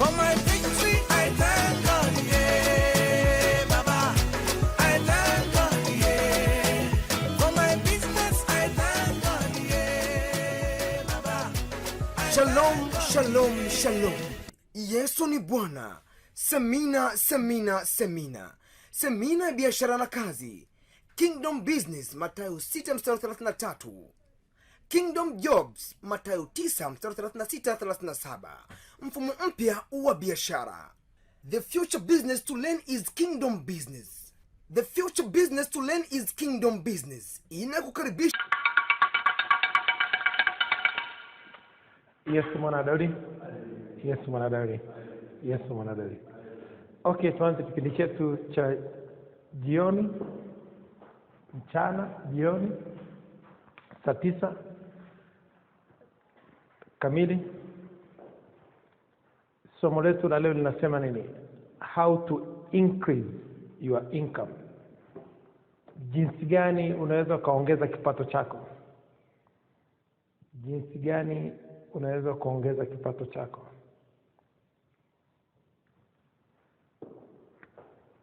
For my victory, I thank God, yeah, Baba. I thank God, yeah. For my business, I thank God, yeah, Baba. Shalom, shalom, shalom. Yesu ni Bwana. Semina, semina, semina. Semina ya biashara na kazi. Kingdom Business, Mathayo 6:33. Kingdom Jobs, Mathayo 9:36-37. Mfumo mpya wa biashara. The future business to learn is Kingdom Business. The future business to learn is Kingdom Business. Inakukaribisha. Yesu mwanadaudi. Yesu mwanadaudi. Yesu mwanadaudi. Okay, tuanze kipindi chetu cha jioni, mchana, jioni, saa 9 kamili. Somo letu la leo linasema nini? How to increase your income. Jinsi gani unaweza kaongeza kipato chako? Jinsi gani unaweza kuongeza kipato chako?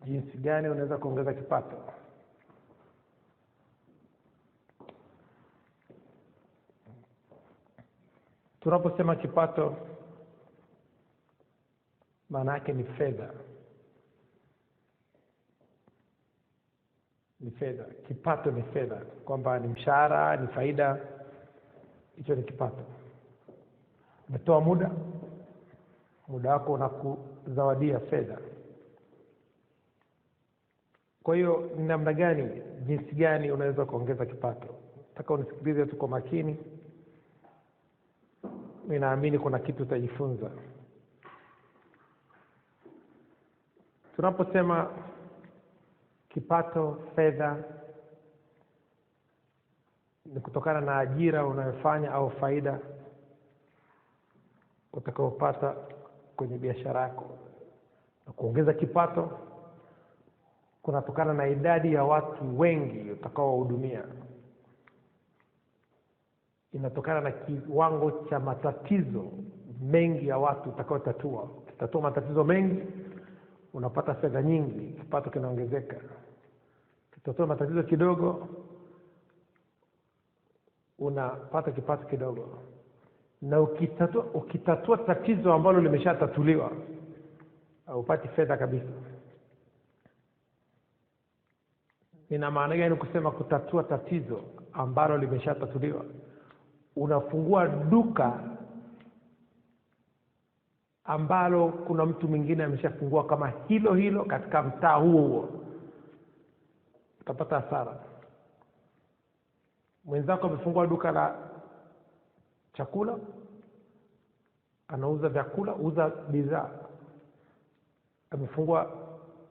Jinsi gani unaweza kuongeza kipato? Tunaposema kipato, maana yake ni fedha. Ni fedha. Kipato ni fedha, kwamba ni mshahara, ni faida. Hicho ni kipato. Umetoa muda wako unakuzawadia fedha. Kwa hiyo ni namna gani, jinsi gani unaweza kuongeza kipato? Nataka unisikilize tu kwa makini. Mimi naamini kuna kitu utajifunza. Tunaposema kipato, fedha, ni kutokana na ajira unayofanya au faida utakayopata kwenye biashara yako. Na kuongeza kipato kunatokana na idadi ya watu wengi utakaowahudumia. Inatokana na kiwango cha matatizo mengi ya watu utakaotatua. Ukitatua matatizo mengi unapata fedha nyingi, kipato kinaongezeka. Ukitatua matatizo kidogo unapata kipato kidogo. Na ukitatua tatizo ambalo limeshatatuliwa haupati fedha kabisa. Ina maana gani kusema kutatua tatizo ambalo limeshatatuliwa? Unafungua duka ambalo kuna mtu mwingine ameshafungua kama hilo katika mtaa huo. Utapata hasara. Mwenzako amefungua duka la chakula, anauza vyakula, uza bidhaa. Amefungua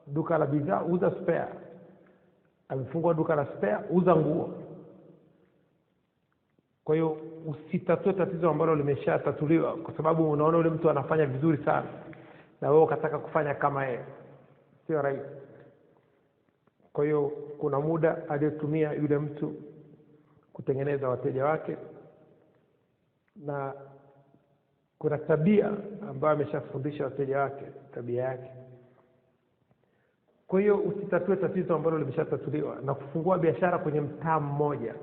duka la bidhaa, uza spare. Amefungua duka la spare, uza nguo. Kwa hiyo usitatue tatizo ambalo limeshatatuliwa kwa sababu unaona yule mtu anafanya vizuri sana na wewe ukataka kufanya kama yeye. Sio rahisi. Kwa hiyo kuna muda aliyotumia yule mtu kutengeneza wateja wake, na kuna tabia ambayo ameshafundisha wateja wake, tabia yake. Kwa hiyo usitatue tatizo ambalo limeshatatuliwa na kufungua biashara kwenye mtaa mmoja.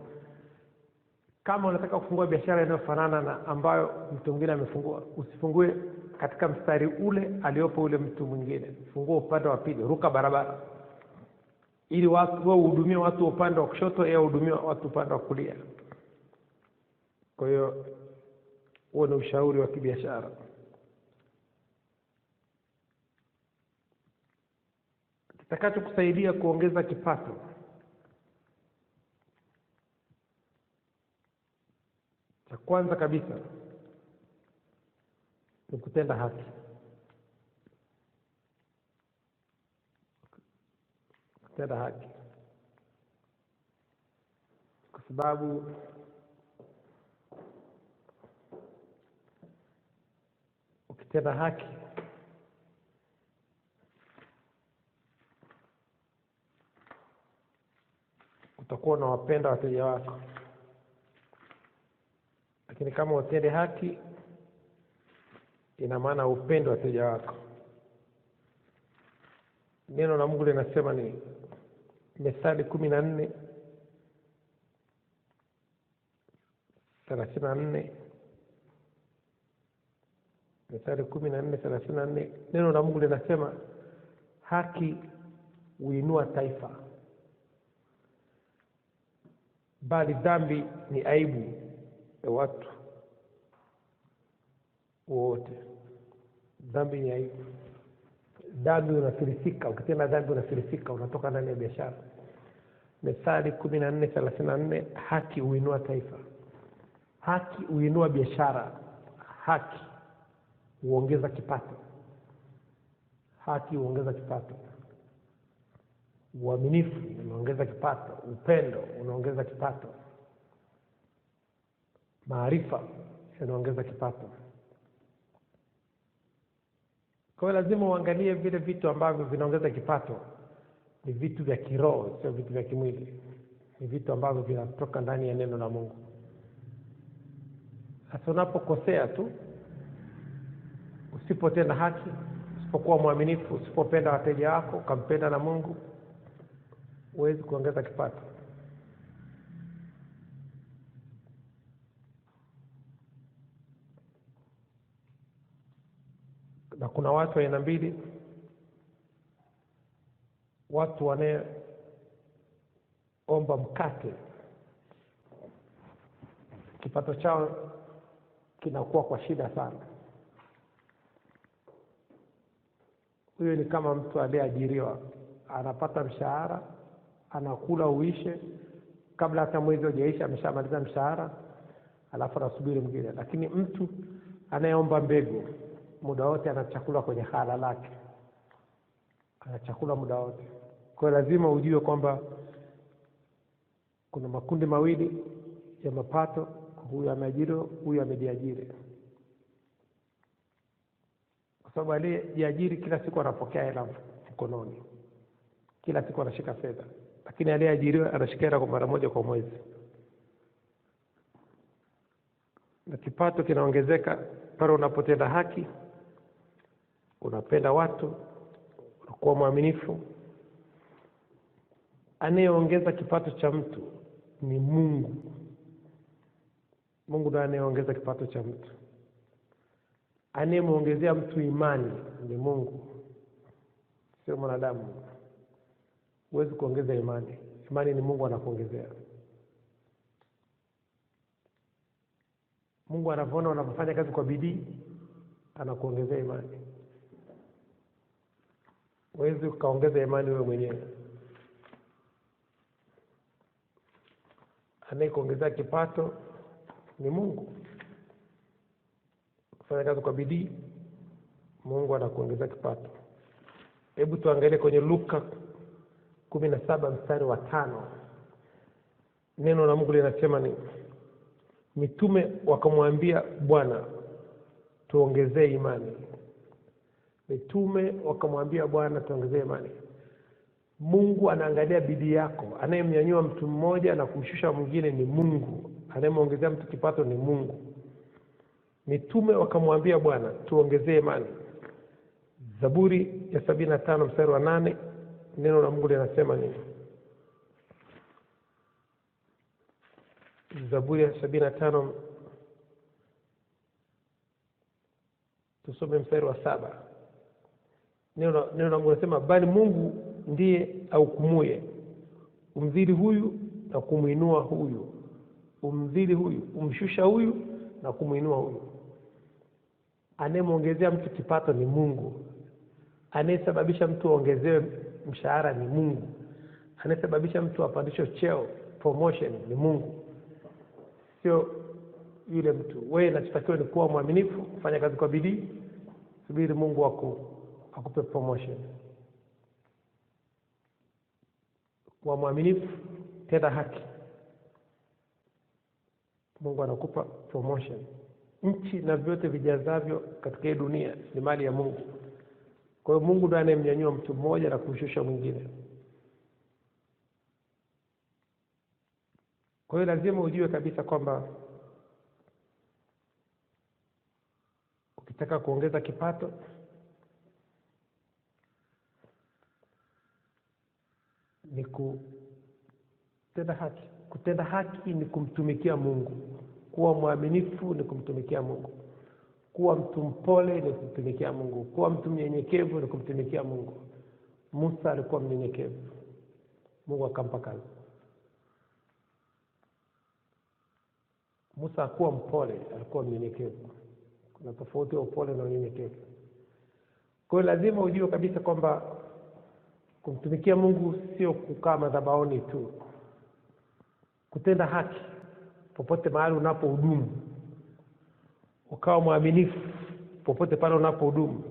Kama unataka kufungua biashara inayofanana na ambayo mtu mwingine amefungua, usifungue katika mstari ule aliopo ule mtu mwingine. Fungua upande wa pili, ruka barabara. Ili watu wao hudumie watu upande wa kushoto, yeye hudumie watu upande wa kulia. Kwa hiyo huo ni ushauri wa kibiashara. Kitakacho kusaidia kuongeza kipato, cha kwanza kabisa ni kutenda haki. Kutenda haki. Kwa sababu ukitenda haki utakuwa unawapenda wateja wako. Lakini kama utende haki ina maana upendo wateja wako. Neno la Mungu linasema ni Methali 14:34. Methali 14:34, neno la Mungu linasema haki huinua taifa, bali dhambi ni aibu ya watu wote. Dhambi ni aibu. Dhambi unafilisika, ukitenda dhambi unafilisika, unatoka ndani ya biashara. Methali 14:34, haki huinua taifa. Haki huinua biashara. Haki huongeza kipato. Haki huongeza kipato. Uaminifu unaongeza kipato. Upendo unaongeza kipato. Maarifa yanaongeza kipato. Kwa hiyo lazima uangalie vile vitu ambavyo vinaongeza kipato ni vitu vya kiroho, sio vitu vya kimwili. Ni vitu ambavyo vinatoka ndani ya neno la Mungu. Sasa unapokosea tu, usipotenda haki, usipokuwa mwaminifu, usipopenda wateja wako, ukampenda na Mungu, huwezi kuongeza kipato. Na kuna watu aina mbili. Watu wanaomba mkate, kipato chao kinakuwa kwa shida sana. Huyo ni kama mtu aliyeajiriwa, anapata mshahara, anakula uishe, kabla hata mwezi hujaisha ameshamaliza mshahara, alafu anasubiri mwingine. Lakini mtu anayeomba mbegu, muda wote ana chakula kwenye hala lake, ana chakula muda wote. Kwa lazima ujue kwamba kuna makundi mawili ya mapato, huyu ameajiriwa, huyu amejiajiri. Kwa sababu aliyejiajiri kila siku anapokea hela mkononi, kila siku anashika fedha, lakini aliyeajiriwa anashika hela kwa mara moja kwa mwezi. Na kipato kinaongezeka pale unapotenda haki, unapenda watu, unakuwa mwaminifu. Anayeongeza kipato cha mtu ni Mungu. Mungu ndiye anayeongeza kipato cha mtu. Anayemuongezea mtu imani ni Mungu, sio mwanadamu. Huwezi kuongeza imani. Imani ni Mungu anakuongezea. Mungu anapoona unapofanya kazi kwa bidii, anakuongezea imani. Huwezi ukaongeza imani wewe mwenyewe. Anayekuongezea kipato ni Mungu. Kufanya kazi kwa bidii, Mungu anakuongezea kipato. Hebu tuangalie kwenye Luka 17:5. Neno la Mungu linasema ni mitume wakamwambia Bwana, tuongezee imani. Mitume wakamwambia Bwana, tuongezee imani. Mungu anaangalia bidii yako. Anayemnyanyua mtu mmoja na kumshusha mwingine ni Mungu. Anayemuongezea mtu kipato ni Mungu. Mitume wakamwambia Bwana, tuongezee imani. Zaburi ya 75:8, neno la Mungu linasema nini? Zaburi ya 75, tusome mstari wa 7. Neno la Mungu linasema, bali Mungu ndiye ahukumuye, umdhili huyu na kumuinua huyu, umdhili huyu, umshusha huyu na kumuinua huyu. Anayemuongezea mtu kipato ni Mungu. Anayesababisha mtu aongezewe mshahara ni Mungu. Anayesababisha mtu apandishwe cheo, promotion, ni Mungu, sio yule mtu. Wewe unachotakiwa ni kuwa mwaminifu, kufanya kazi kwa bidii, subiri Mungu akupe promotion. Kuwa mwaminifu, tenda haki, Mungu anakupa promotion. Nchi na vyote vijazavyo katika hii dunia ni mali ya Mungu. Kwa hiyo Mungu ndiye anayemnyanyua mtu mmoja na kumshusha mwingine. Kwa hiyo lazima ujue kabisa kwamba ukitaka kuongeza kipato, ni kutenda haki. Kutenda haki ni kumtumikia Mungu. Kuwa mwaminifu ni kumtumikia Mungu. Kuwa mtu mpole ni kumtumikia Mungu. Kuwa mtu mnyenyekevu ni kumtumikia Mungu. Musa alikuwa mnyenyekevu, Mungu akampa kazi. Musa hakuwa mpole, alikuwa mnyenyekevu. Kuna tofauti ya upole na unyenyekevu. Kwa hiyo lazima ujue kabisa kwamba kumtumikia Mungu sio kukaa madhabahuni tu. Kutenda haki popote mahali unapohudumu, ukawa mwaminifu popote pale unapohudumu,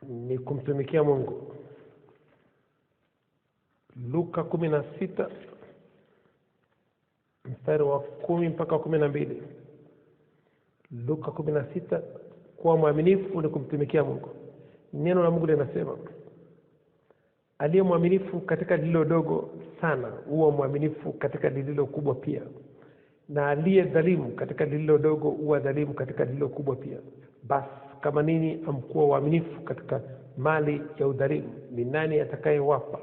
ni kumtumikia Mungu. Luka 16 mstari wa 10 mpaka 12. Luka 16, kuwa mwaminifu ni kumtumikia Mungu. Neno la Mungu linasema, aliye mwaminifu katika lililo dogo sana huwa mwaminifu katika lililo kubwa pia, na aliye dhalimu katika lililo dogo huwa dhalimu katika lililo kubwa pia. Basi kama nini amkuwa waaminifu katika mali ya udhalimu, ni nani atakayewapa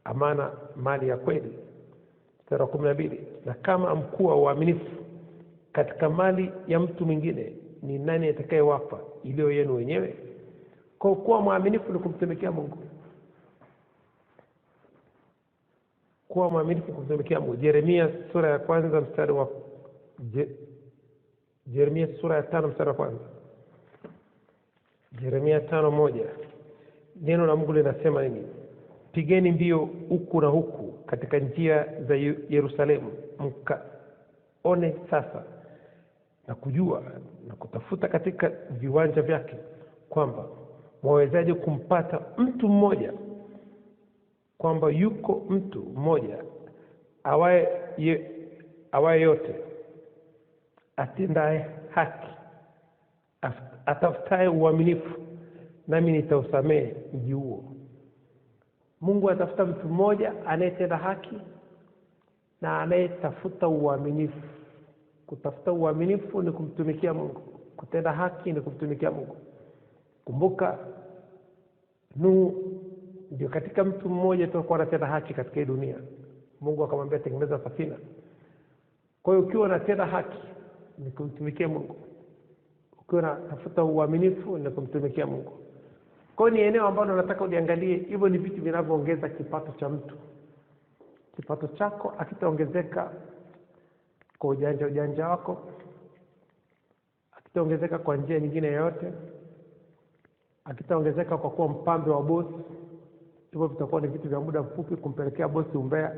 amana mali ya kweli? Mstari wa 12, na kama amkuwa waaminifu katika mali ya mtu mwingine, ni nani atakayewapa iliyo yenu wenyewe? Kwa kuwa mwaminifu ni kumtumikia Mungu. Kuwa mwaminifu kumtumikia Mungu. Yeremia sura ya 1 mstari wa Yeremia sura ya 5 mstari wa 1. Yeremia 5:1. Neno la Mungu linasema nini? Pigeni mbio huku na huku katika njia za Yerusalemu, mkaone sasa na kujua na kutafuta katika viwanja vyake, kwamba mwawezaje kumpata mtu mmoja, kwamba yuko mtu mmoja awaye yote, atendaye haki, atafutaye uaminifu, nami nitausamehe mji huo. Mungu atafuta mtu mmoja anayetenda haki na anayetafuta uaminifu. Kutafuta uaminifu ni kumtumikia Mungu. Kutenda haki ni kumtumikia Mungu. Kumbuka, Nuhu ndio katika mtu mmoja tu alikuwa anatenda haki katika hii dunia. Mungu akamwambia tengeneza safina. Kwa hiyo ukiwa unatenda haki ni kumtumikia Mungu. Ukiwa unatafuta uaminifu ni kumtumikia Mungu. Kwa hiyo ni eneo ambalo nataka uliangalie. Hivyo ni vitu vinavyoongeza kipato cha mtu. Kipato chako akitaongezeka kwa ujanja wako, akitaongezeka kwa njia nyingine yoyote, akitaongezeka kwa kuwa mpambe wa bosi, hivyo vitakuwa ni vitu vya muda mfupi kumpelekea bosi umbea.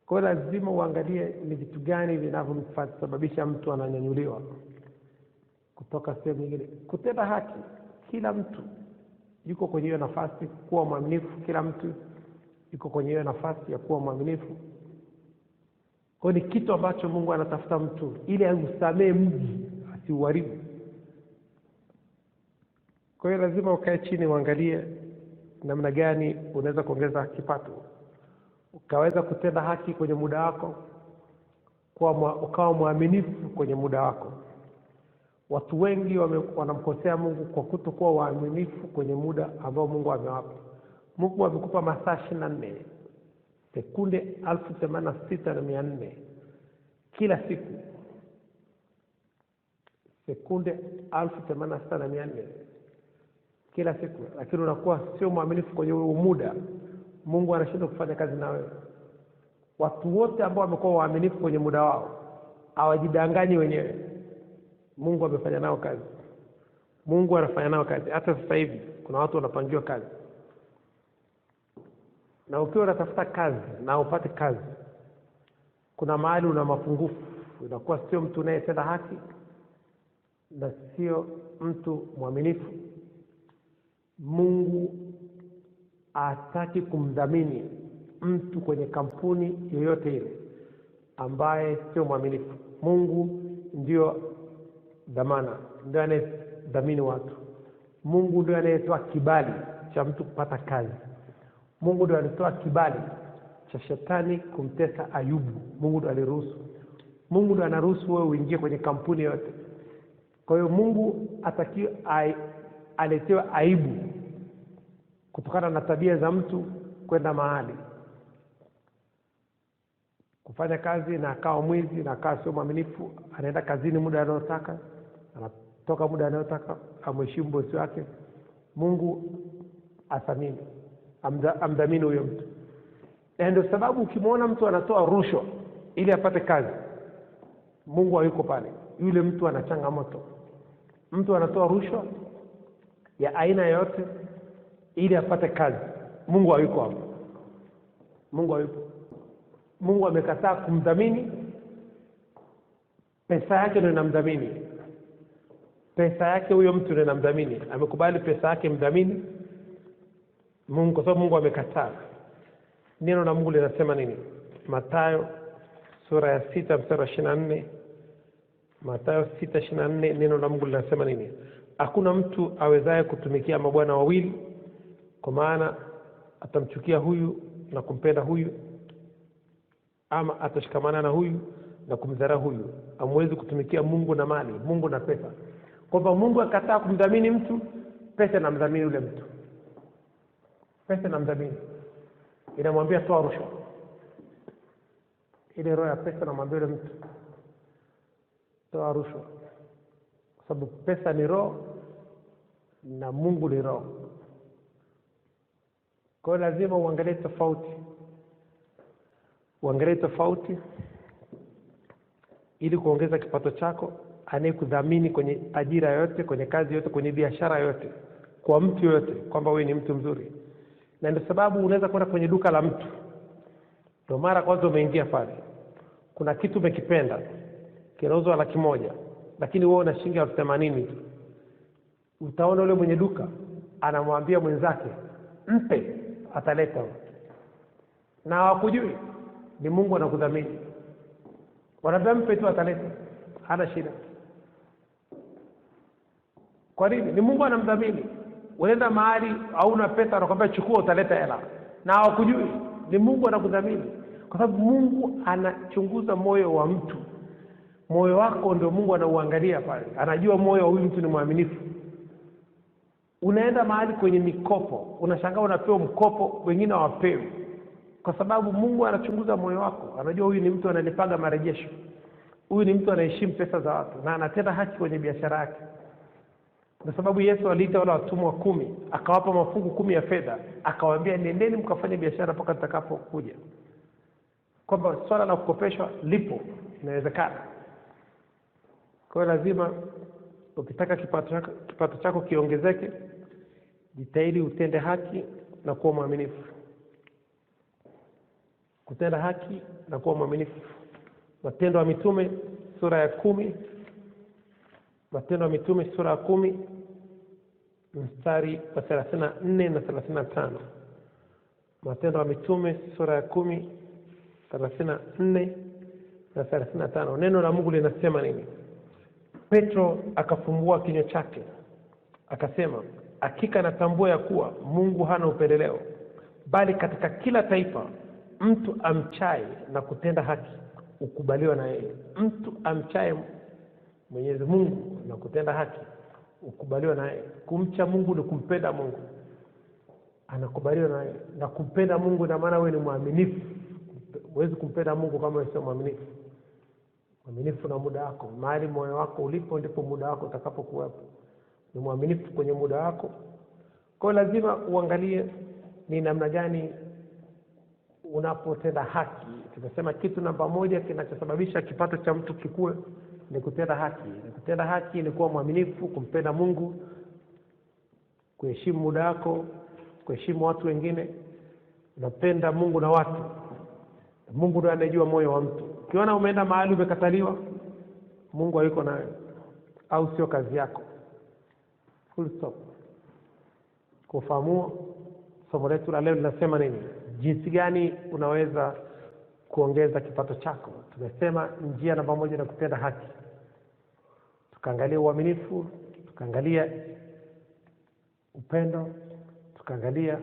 Kwa hiyo lazima uangalie ni vitu gani vinavyosababisha mtu ananyanyuliwa kutoka sehemu nyingine. Kutenda haki, kila mtu yuko kwenye hiyo nafasi. Kuwa mwaminifu, kila mtu yuko kwenye hiyo nafasi ya kuwa mwaminifu. Kwa hiyo ni kitu ambacho Mungu anatafuta mtu ili ausamee mji, asiuharibu. Kwa hiyo lazima ukae chini uangalie namna gani unaweza kuongeza kipato. Ukaweza kutenda haki kwenye muda wako, ukawa mwaminifu kwenye muda wako. Watu wengi wanamkosea Mungu kwa kutokuwa waaminifu kwenye muda ambao Mungu amewapa. Mungu amekupa masaa 24, sekunde 86,400 kila siku. Sekunde 86,400 kila siku, lakini unakuwa sio mwaminifu kwenye muda. Mungu anashindwa kufanya kazi na wewe. Watu wote ambao wamekuwa waaminifu kwenye muda wao hawajidanganyi wenyewe. Mungu amefanya nao kazi. Mungu anafanya nao kazi. Hata sasa hivi kuna watu wanapangiwa kazi. Na ukiwa unatafuta kazi na upate kazi, kuna mahali una mapungufu. Unakuwa sio mtu unayetenda haki na sio mtu mwaminifu. Mungu hataki kumdhamini mtu kwenye kampuni yoyote ile ambaye sio mwaminifu. Mungu ndio dhamana, ndio anayedhamini watu. Mungu ndio anayetoa kibali cha mtu kupata kazi. Mungu ndio alitoa kibali cha shetani kumtesa Ayubu. Mungu ndio aliruhusu. Mungu ndiye anaruhusu wewe uingie kwenye kampuni yote. Kwa hiyo Mungu atakiwa aletewe aibu kutokana na tabia za mtu kwenda mahali kufanya kazi na akawa mwizi na akawa sio mwaminifu, anaenda kazini muda anaotaka, anatoka muda anaotaka, amheshimu bosi wake. Mungu athamini, amdhamini huyo mtu. Na ndio sababu ukimwona mtu anatoa rushwa ili apate kazi, Mungu hayuko pale. Yule mtu ana changamoto. Mtu anatoa rushwa ya aina yote ili apate kazi, Mungu hayuko hapo. Mungu hayupo. Mungu amekataa kumdhamini. Pesa yake ndio inamdhamini. Pesa yake huyo mtu ndio inamdhamini. Amekubali pesa yake mdhamini Mungu, kwa sababu Mungu amekataa. Neno la Mungu linasema nini? Mathayo sura ya 6 mstari wa 24. Mathayo 6:24, neno la Mungu linasema nini? Hakuna mtu awezaye kutumikia mabwana wawili, kwa maana atamchukia huyu na kumpenda huyu, ama atashikamana na huyu na kumdharau huyu. Hamwezi kutumikia Mungu na mali, Mungu na pesa. Kwamba Mungu akataa kumdhamini mtu, pesa inamdhamini yule mtu. Pesa inamdhamini. Inamwambia toa rushwa. Ile roho ya pesa inamwambia yule mtu toa rushwa. Kwa sababu pesa ni roho na Mungu ni roho. Kwa hiyo lazima uangalie tofauti. Uangalie tofauti ili kuongeza kipato chako. Anayekudhamini kwenye ajira yote, kwenye kazi yote, kwenye biashara yote, kwa mtu yote, kwamba wewe ni mtu mzuri. Na ndio sababu unaweza kwenda kwenye duka la mtu, ndio mara kwanza umeingia pale, kuna kitu umekipenda, kinauzwa 100,000, lakini wewe una shilingi 80,000 tu. Utaona yule mwenye duka anamwambia mwenzake mpe, ataleta. Na hawakujui ni Mungu anakudhamini. Wanadamu mpe tu, ataleta, hana shida. Kwa nini? Ni Mungu anamdhamini. Unaenda mahali hauna pesa, anakuambia chukua, utaleta hela. Na hawakujui ni Mungu anakudhamini. Kwa sababu Mungu anachunguza moyo wa mtu. Moyo wako ndio Mungu anauangalia pale. Anajua moyo wa huyu mtu ni mwaminifu. Unaenda mahali kwenye mikopo, unashangaa unapewa mkopo, wengine hawapewi. Kwa sababu Mungu anachunguza moyo wako. Anajua huyu ni mtu analipaga marejesho. Huyu ni mtu anaheshimu pesa za watu na anatenda haki kwenye biashara yake. Kwa sababu Yesu aliita wale watumwa 10, akawapa mafungu 10 ya fedha, akawaambia nendeni mkafanye biashara mpaka nitakapokuja. Kwamba swala la kukopeshwa lipo, inawezekana. Kwa hiyo lazima ukitaka kipato chako kiongezeke, jitahidi utende haki na kuwa mwaminifu. Kutenda haki na kuwa mwaminifu. Matendo ya Mitume sura ya 10. Matendo ya Mitume sura ya 10 mstari wa 34 na 35. Matendo ya Mitume sura ya 10 34 na 35. Neno la Mungu linasema nini? Petro akafumbua kinywa chake akasema, hakika natambua ya kuwa Mungu hana upendeleo, bali katika kila taifa mtu amchaye na kutenda haki ukubaliwa na yeye. Mtu amchaye Mwenyezi Mungu na kutenda haki ukubaliwa na yeye. Kumcha Mungu ni kumpenda Mungu, anakubaliwa na yeye. Na kumpenda Mungu na maana wewe ni mwaminifu. Huwezi kumpenda Mungu kama wewe sio mwaminifu. Mwaminifu na muda wako. Mahali moyo wako ulipo ndipo muda wako utakapokuwepo. Ni mwaminifu kwenye muda wako. Kwa hiyo lazima uangalie ni namna gani unapotenda haki. Tunasema kitu namba 1 kinachosababisha kipato cha mtu kikue ni kutenda haki. Kutenda haki ni kuwa mwaminifu, kumpenda Mungu, kuheshimu muda wako, kuheshimu watu wengine, unapenda Mungu na watu. Mungu ndiye anajua moyo wa mtu. Ukiona umeenda mahali umekataliwa, Mungu hayuko nawe au sio kazi yako. Full stop. Kufahamu somo letu la leo linasema nini? Jinsi gani unaweza kuongeza kipato chako? Tumesema njia namba 1 na kutenda haki. Tukaangalia uaminifu, tukaangalia upendo, tukaangalia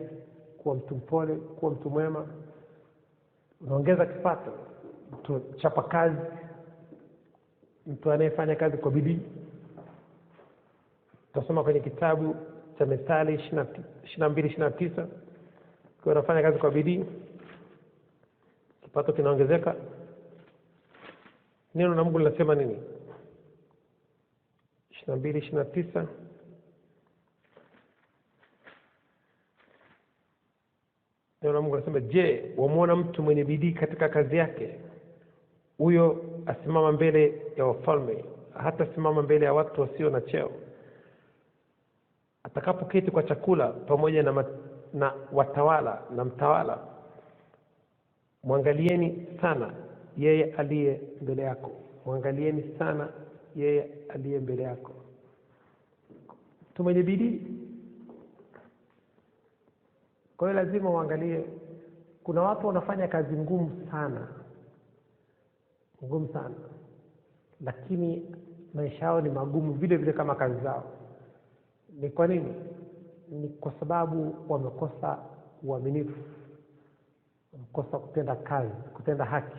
kuwa mtu mpole, kuwa mtu mwema. Unaongeza kipato, chapa kazi, mtu anayefanya kazi kwa bidii. Tutasoma kwenye kitabu cha Methali 22:29. Kwa unafanya kazi kwa bidii, kipato kinaongezeka. Neno la Mungu linasema nini? 22:29. Neno la Mungu linasema, je, wamuona mtu mwenye bidii katika kazi yake? Huyo asimama mbele ya wafalme, hata simama mbele ya watu wasio na cheo. Atakapoketi kwa chakula pamoja na watawala na mtawala, mwangalieni sana yeye aliye mbele yako. Mwangalieni sana yeye aliye mbele yako. Mtu mwenye bidii. Kwa hiyo lazima uangalie, kuna watu wanafanya kazi ngumu sana, lakini maisha yao ni magumu vile vile kama kazi zao. Ni kwa nini? Ni kwa sababu wamekosa uaminifu, wamekosa kutenda kazi, kutenda haki.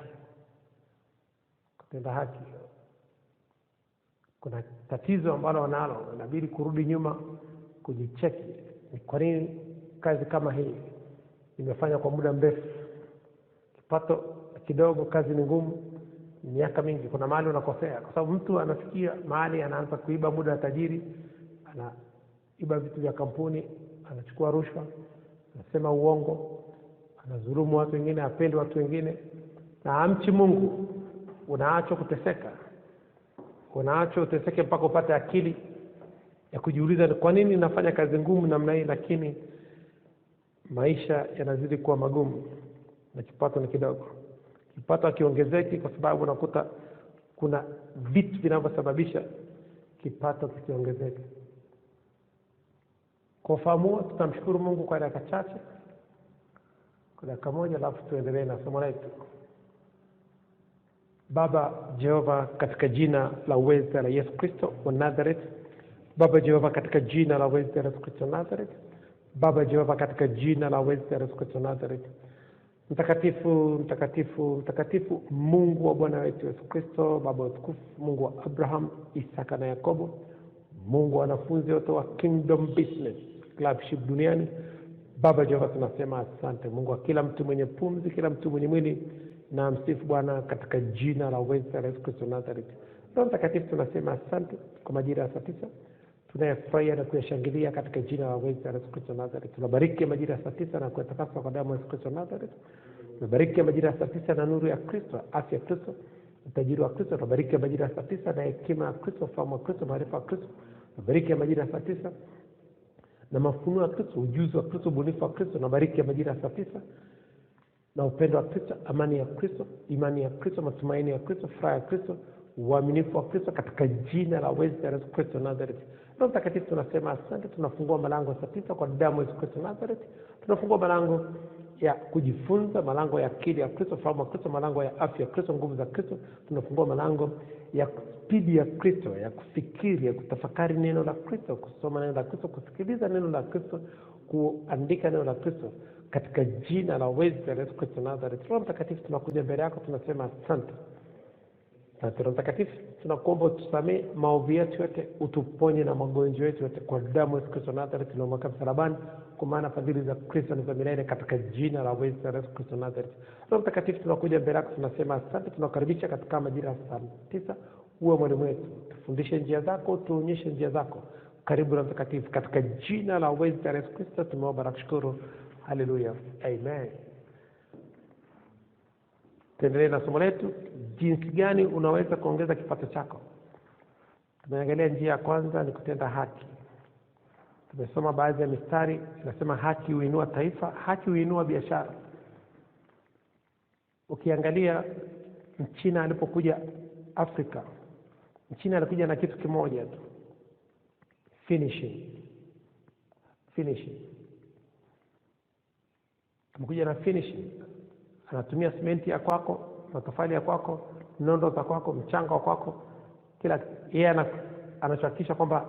Kuna tatizo ambalo wanalo, inabidi kurudi nyuma, kujicheki. Ni kwa nini kazi kama hii imefanya kwa muda mrefu, kipato kidogo, kazi ni ngumu, miaka mingi? Kuna mahali unakosea, kwa sababu mtu anafikia mahali anaanza kuiba muda wa tajiri, anaiba vitu vya kampuni, anachukua rushwa, anasema uongo, anadhulumu watu wengine, hapendi watu wengine, na hamchi Mungu. Unaacho kuteseka, uteseke mpaka upate akili ya kujiuliza, kwa nini nafanya kazi ngumu namna hii lakini maisha yanazidi kuwa magumu na kipato ni kidogo. Kipato hakiongezeki kwa sababu unakuta kuna vitu vinavyosababisha kipato kiongezeke. Kwa fahamu, tutamshukuru Mungu kwa dakika chache, kwa dakika moja, alafu tuendelee na somo letu. Baba Jehova, katika jina la uweza la Yesu Kristo wa Nazareth. Baba Jehova, katika jina la uweza la Yesu Kristo wa Nazareth. Baba Jehova, katika jina la uweza la Yesu Kristo wa Nazareth. Mtakatifu Mungu wa Bwana wetu Yesu Kristo, Baba mtukufu, Mungu wa Abraham, Isaka na Yakobo, Mungu wa wanafunzi wote wa Kingdom Business Clubship duniani. Baba Jehova, tunasema asante. Mungu wa kila mtu mwenye pumzi, kila mtu mwenye mwili, na msifu Bwana katika jina la uweza la Yesu Kristo Nazareth. Roho Mtakatifu, tunasema asante kwa majira ya saa 9. Tunayafurahia na kuyashangilia katika jina la uweza la Yesu Kristo Nazareth. Tunabariki majira ya saa 9 na kuyatakasa kwa damu ya Yesu Kristo Nazareth. Tunabariki majira ya saa 9 na nuru ya Kristo, afya ya Kristo, utajiri wa Kristo. Tunabariki majira ya saa 9 na hekima ya Kristo, fahamu ya Kristo, maarifa ya Kristo. Tunabariki majira ya saa 9 na mafunuo ya Kristo, ujuzi wa Kristo, ubunifu wa Kristo. Tunabariki majira ya saa 9 na upendo wa Kristo, amani ya Kristo, imani ya Kristo, matumaini ya Kristo, furaha ya Kristo, uaminifu wa Kristo, katika jina la uweza la Yesu Kristo Nazareth. Roho Mtakatifu, tunasema asante. Tunafungua malango saa 9 kwa damu ya Yesu Kristo Nazareth. Tunafungua malango ya kujifunza, malango ya akili ya Kristo, fahamu ya Kristo, malango ya afya ya Kristo, nguvu za Kristo. Tunafungua malango ya spidi ya Kristo, ya kufikiri, ya kutafakari neno la Kristo, kusoma neno la Kristo, kusikiliza neno la Kristo, kuandika neno la Kristo, katika jina la uweza la Yesu Kristo Nazareth. Roho Mtakatifu, tunakuja mbele yako, tunasema asante. Roho Mtakatifu, tunakuomba utusamee maovu yetu yote, utuponye na magonjwa yetu yote kwa damu ya Yesu Kristo Nazareth, tunaomba msalabani, kwa maana fadhili za Kristo ni za milele, katika jina la uweza la Yesu Kristo Nazareth. Roho Mtakatifu, tunakuja mbele yako, tunasema asante. Tunakaribisha katika majira ya saa 9, uwe mwalimu wetu, tufundishe njia zako, tuonyeshe njia zako. Karibu Roho Mtakatifu, katika jina la uweza la Yesu Kristo tumeomba na kushukuru. Haleluya, amen. Tuendelee na somo letu, jinsi gani unaweza kuongeza kipato chako. Tumeangalia njia ya kwanza ni kutenda haki. Tumesoma baadhi ya mistari, inasema haki huinua taifa, haki huinua biashara. Ukiangalia Mchina alipokuja Afrika, Mchina alikuja na kitu kimoja tu, finishing. Amekuja na finishing. Anatumia simenti ya kwako, matofali ya kwako, nondo za kwako, mchanga wa kwako, kila yeye anahakikisha kwamba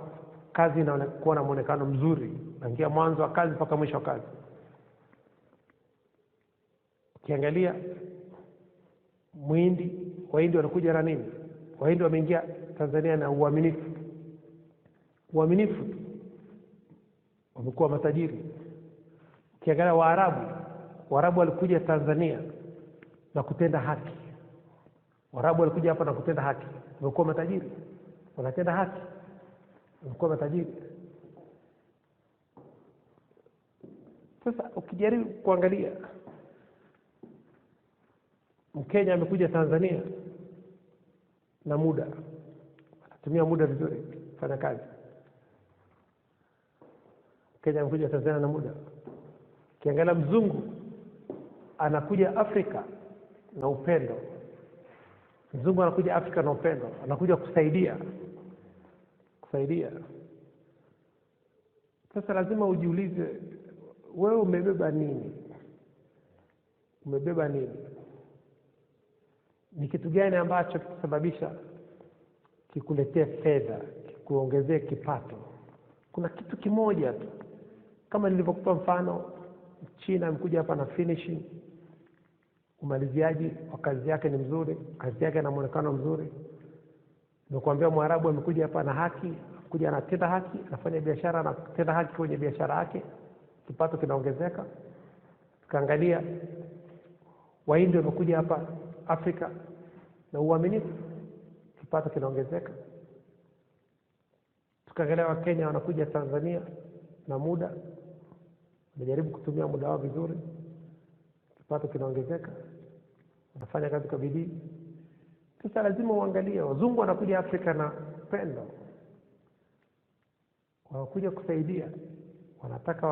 kazi inakuwa na muonekano mzuri tangia mwanzo wa kazi mpaka mwisho wa kazi. Ukiangalia Wahindi wanakuja na nini? Wahindi wameingia Tanzania na uaminifu. Uaminifu wamekuwa matajiri. Ukiangalia Waarabu walikuja Tanzania na kutenda haki. Waarabu walikuja hapa na kutenda haki, wamekuwa matajiri. Wanatenda haki, wamekuwa matajiri. Sasa ukijaribu kuangalia, Mkenya amekuja Tanzania na muda, anatumia muda vizuri kufanya kazi. Mkenya amekuja Tanzania na muda. Ukiangalia mzungu anakuja Afrika na upendo. Mzungu anakuja Afrika na upendo, anakuja kusaidia. Sasa lazima ujiulize, wewe umebeba nini? Ni kitu gani ambacho kitasababisha kikuletee fedha, kikuongezee kipato? Kuna kitu kimoja tu. Kama nilivyokupa mfano, China amekuja hapa na finishing, umaliziaji wa kazi yake ni mzuri, kazi yake ina muonekano mzuri. Nimekuambia Mwarabu amekuja hapa na haki, kuja anatenda haki, anafanya biashara, anatenda haki kwenye biashara yake, kipato kinaongezeka. Tukaangalia Wahindi wamekuja hapa Afrika na uaminifu, kipato kinaongezeka. Tukaangalia Wakenya wanakuja Tanzania na muda, wanajaribu kutumia muda wao vizuri, kipato kinaongezeka, wanafanya kazi kwa bidii. Sasa lazima uangalie, wazungu wanakuja Afrika na pendo, wanakuja kusaidia, wanataka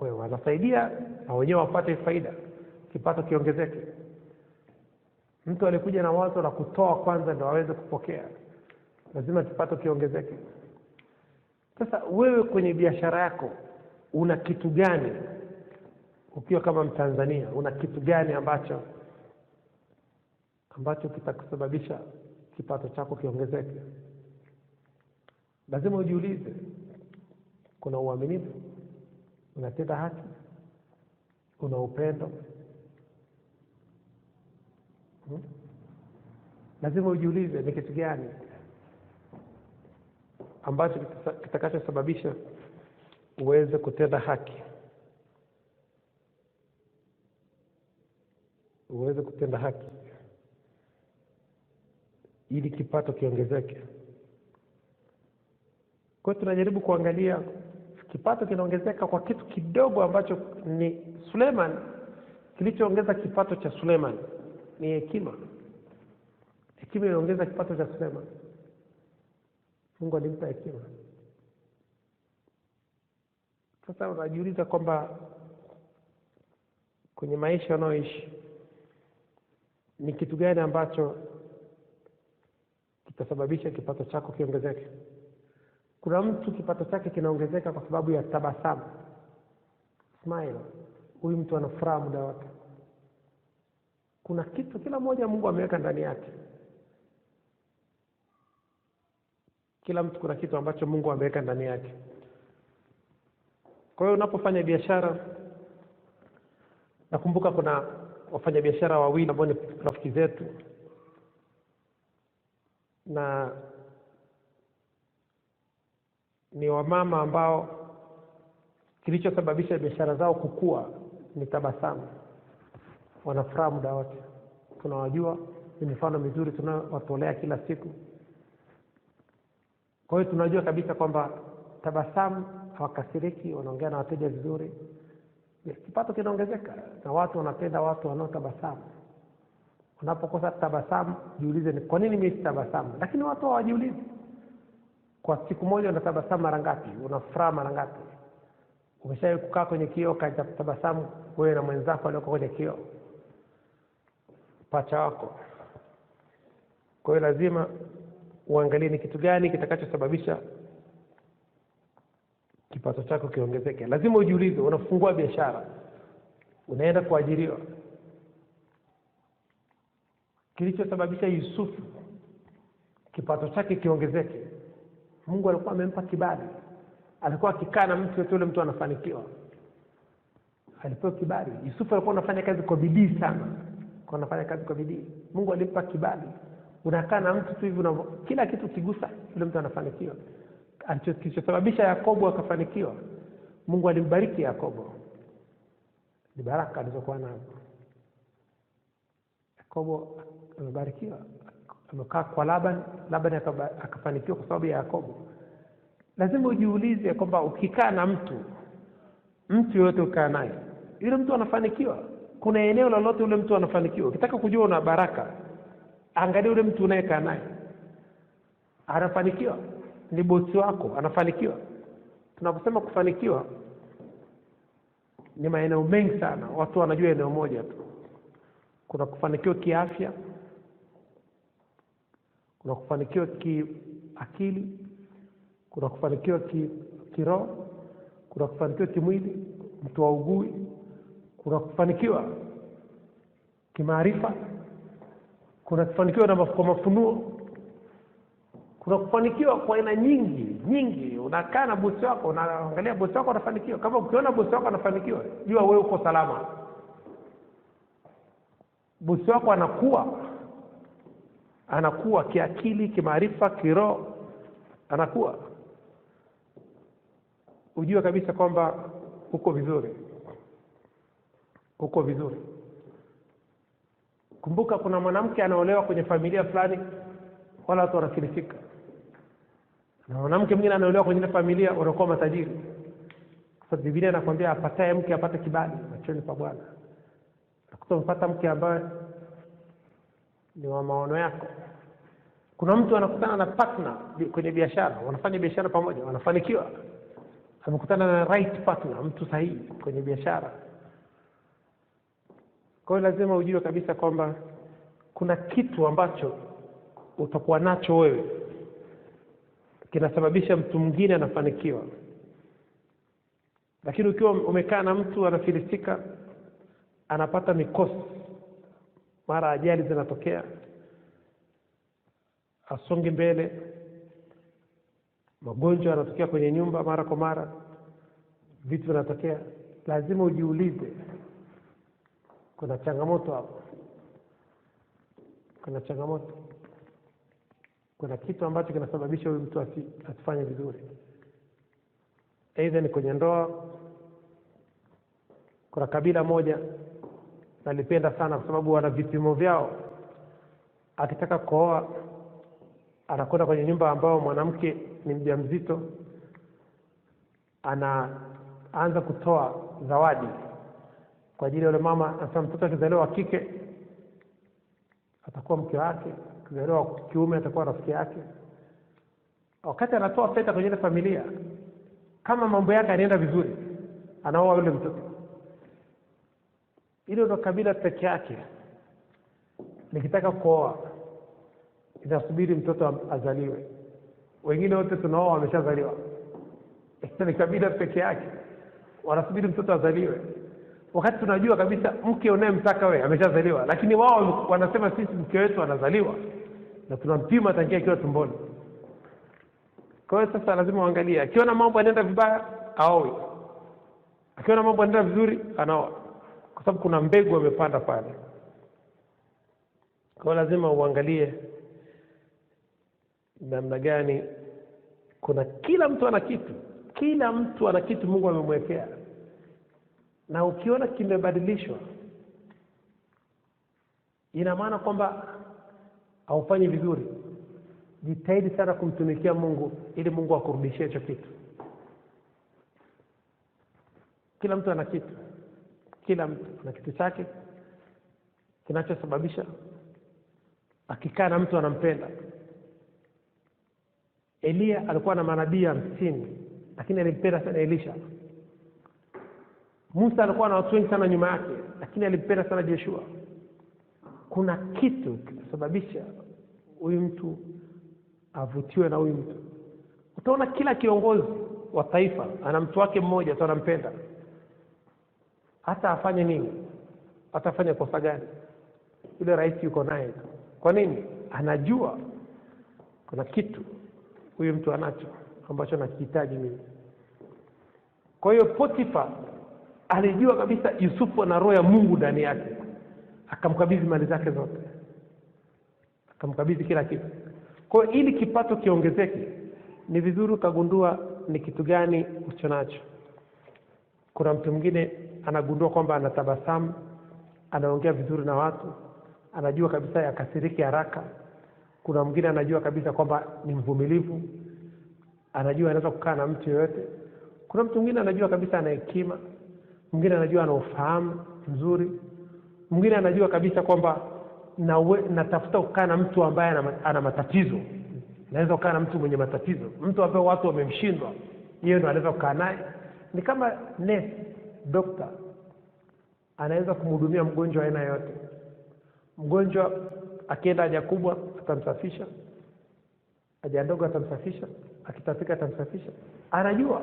wanasaidia na wenyewe wapate faida, kipato kiongezeke. Mtu alikuja na wazo la kutoa kwanza ndio aweze kupokea, lazima kipato kiongezeke. Sasa wewe kwenye biashara yako una kitu gani? Ukiwa kama Mtanzania una kitu gani ambacho kitakusababisha kipato chako kiongezeke? Lazima ujiulize, kuna uaminifu, unatenda haki, una upendo. Lazima ujiulize ni kitu gani ambacho kitakachosababisha uweze kutenda haki, ili kipato kiongezeke. Kwa hiyo tunajaribu kuangalia kipato kinaongezeka kwa kitu kidogo ambacho ni Suleiman. Kilichoongeza kipato cha Suleiman ni hekima. Hekima inaongeza kipato cha Suleiman. Mungu alimpa hekima. Sasa unajiuliza kwamba kwenye maisha unayoishi ni kitu gani ambacho kitasababisha kipato chako kiongezeke? Kuna mtu kipato chake kinaongezeka kwa sababu ya tabasamu, smile. Huyu mtu ana furaha muda wote. Kuna kitu kila mmoja Mungu ameweka ndani yake. Kila mtu kuna kitu ambacho Mungu ameweka ndani yake. Kwa hiyo unapofanya biashara, nakumbuka kuna wafanyabiashara wawili ambao ni rafiki zetu, na ni wamama ambao kilichosababisha biashara zao kukua ni tabasamu. Wanafuraha muda wote. Tunawajua, ni mifano mizuri tunawatolea kila siku. Kwa hiyo tunajua kabisa kwamba tabasamu, hawakasiriki, wanaongea na wateja vizuri, kipato kinaongezeka. Na watu wanapenda watu wanaotabasamu. Unapokosa tabasamu, jiulize ni kwa nini mimi sitabasamu? Lakini watu hawajiulizi. Kwa siku moja unatabasamu mara ngapi? Unafuraha mara ngapi? Umeshawahi kukaa kwenye kioo ukatabasamu wewe na mwenzako aliyeko kwenye kioo, pacha wako? Kwa hiyo lazima uangalie ni kitu gani kitakachosababisha kipato chako kiongezeke. Lazima ujiulize, unafungua biashara, unaenda kuajiriwa. Kilichosababisha Yusufu kipato chake kiongezeke, Mungu alikuwa amempa kibali. Alikuwa akikaa na mtu yule mtu anafanikiwa. Alipewa kibali. Yusufu alikuwa anafanya kazi kwa bidii sana. Anafanya kazi kwa bidii. Mungu alimpa kibali. Unakaa na mtu tu hivi kila kitu kigusa yule mtu anafanikiwa. Kilichosababisha Yakobo akafanikiwa, Mungu alimbariki Yakobo. Ni baraka alizokuwa nazo. Yakobo amebarikiwa, amekaa kwa Laban akafanikiwa kwa sababu ya Yakobo. Lazima ujiulize kwamba ukikaa na mtu yote ukaa naye, yule mtu anafanikiwa. Kuna eneo lolote yule mtu anafanikiwa. Ukitaka kujua una baraka, angalia yule mtu unayekaa naye. Anafanikiwa, ni bosi wako, anafanikiwa. Tunaposema kufanikiwa ni maeneo mengi sana. Watu wanajua eneo moja tu. Kuna kufanikiwa kiafya, kuna kufanikiwa kiakili, kuna kufanikiwa kiroho, kuna kufanikiwa kimwili, mtu augui, kuna kufanikiwa kimaarifa, kuna kufanikiwa na mafunuo, kuna kufanikiwa kwa aina nyingi. Unakaa na bosi wako, unaangalia bosi wako anafanikiwa. Kama ukiona bosi wako anafanikiwa, jua wewe uko salama. Bosi wako anakuwa kiakili, kimaarifa, kiroho, anakuwa. Ujue kabisa kwamba uko vizuri. Kumbuka kuna mwanamke anaolewa kwenye familia fulani, wala watu wanafilisika. Na mwanamke mwingine anaolewa kwenye familia, wanakuwa matajiri. Kwa sababu Biblia inakwambia apataye mke apate kibali machoni pa Bwana. Utampata mke ambaye ni wa maono yako. Kuna mtu anakutana na partner kwenye biashara, wanafanya biashara pamoja, wanafanikiwa. Amekutana na right partner, mtu sahihi kwenye biashara. Kwa hiyo lazima ujue kabisa kwamba kuna kitu ambacho utakuwa nacho wewe kinasababisha mtu mwingine anafanikiwa. Lakini ukiwa umekaa na mtu anafilisika, anapata mikosi, mara ajali zinatokea, asongi mbele, magonjwa yanatokea kwenye nyumba mara kwa mara, vitu vinatokea, lazima ujiulize kuna changamoto hapo. Kuna kitu ambacho kinasababisha huyu mtu asifanye vizuri. Aidha ni kwenye ndoa. Kuna kabila moja nalipenda sana kwa sababu wana vipimo vyao. Akitaka kuoa, anakwenda kwenye nyumba ambao mwanamke ni mjamzito, anaanza kutoa zawadi kwa ajili ya yule mama. Anasema mtoto akizaliwa wa kike atakuwa mke wake, akizaliwa wa kiume atakuwa rafiki yake. Wakati anatoa fedha kwenye ile familia, kama mambo yake yanaenda vizuri, anaoa yule mtoto. Ile ndo kabila peke yake nikitaka kuoa inasubiri mtoto azaliwe. Wengine wote tunaoa wameshazaliwa. Ni kabila peke yake wanasubiri mtoto azaliwe, wakati tunajua kabisa mke unayemtaka wewe ameshazaliwa. Lakini wao wanasema sisi mke wetu anazaliwa na tunampima tangia akiwa tumboni. Kwa hiyo sasa lazima uangalie, akiona mambo yanaenda vibaya aoe, akiona mambo yanaenda vizuri anaoa, kwa sababu kuna mbegu amepanda pale. Kwa hiyo lazima uangalie namna gani. Kuna kila mtu ana kitu Mungu amemwekea, na ukiona kimebadilishwa, ina maana kwamba haufanyi vizuri. Jitahidi sana kumtumikia Mungu ili Mungu akurudishie hicho kitu. Kila mtu ana kitu chake kinachosababisha. Akikaa na mtu anampenda. Elia alikuwa na manabii 50, lakini alimpenda sana Elisha. Musa alikuwa na watu wengi sana nyuma yake, lakini alimpenda sana Joshua. Kuna kitu kinasababisha huyu mtu avutiwe na huyu mtu. Utaona kila kiongozi wa taifa ana mtu wake mmoja tu anampenda. Hata afanye nini, hata afanye kosa gani, yule rais yuko naye. Kwa nini? Anajua kuna kitu huyu mtu anacho ambacho nakihitaji mimi. Kwa hiyo Potifa alijua kabisa Yusufu ana roho ya Mungu ndani yake, akamkabidhi mali zake zote. kamkabidhi kila kitu. Kwa hiyo ili kipato kiongezeke, ni vizuri ukagundua ni kitu gani ucho nacho. Kuna mtu mwingine anagundua kwamba anatabasamu, anaongea vizuri na watu, anajua kabisa yakasiriki haraka. Kuna mwingine anajua kabisa kwamba ni mvumilivu, anajua anaweza kukaa na mtu yeyote. Kuna mtu mwingine anajua kabisa ana hekima, mwingine anajua ana ufahamu mzuri, mwingine anajua kabisa kwamba natafuta kukaa na mtu ambaye ana matatizo. Naweza kukaa na mtu mwenye matatizo, mtu ambaye watu wamemshindwa, yeye ndo anaweza kukaa naye. Ni kama nurse, doctor anaweza kumhudumia mgonjwa aina yote. Mgonjwa akienda haja kubwa atamsafisha, haja ndogo atamsafisha, akitafika atamsafisha. Anajua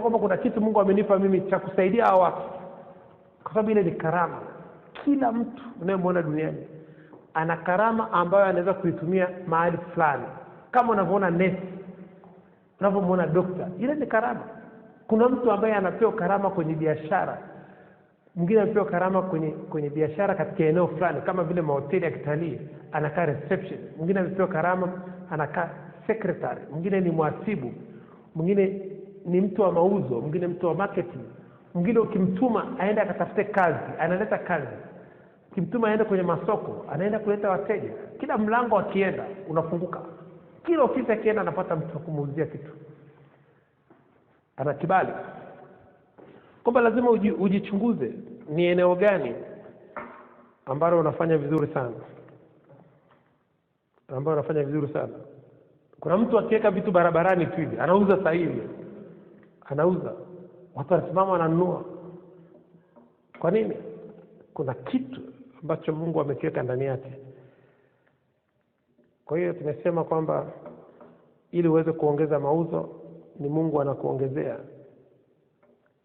kwamba kuna kitu Mungu amenipa mimi cha kusaidia hao watu, kwa sababu ile ni karama. Kila mtu unayemwona duniani ana karama ambayo anaweza kuitumia mahali fulani. Kama unavyoona nurse, unavyomwona doctor, ile ni karama. Kuna mtu ambaye anapewa karama kwenye biashara, mwingine anapewa karama kwenye biashara katika eneo fulani, kama vile mahoteli ya kitalii, anakaa reception. Mwingine anapewa karama, anakaa secretary. Mwingine ni mhasibu, mwingine ni mtu wa mauzo, mwingine mtu wa marketing. Mwingine ukimtuma aende akatafute kazi, analeta kazi. Ukimtuma aende kwenye masoko, anaenda kuleta wateja. Kila mlango akienda unafunguka. Kila ofisi akienda anapata mtu wa kumuuzia kitu. Ana kibali. Kwamba lazima ujichunguze ni eneo gani ambalo unafanya vizuri sana. Kuna mtu akiweka vitu barabarani tu hivi, anauza saa hivi. Anauza. Watu wanasimama wananunua. Kwa nini? Kuna kitu ambacho Mungu amekiweka ndani yake. Kwa hiyo tumesema kwamba ili uweze kuongeza mauzo, ni Mungu anakuongezea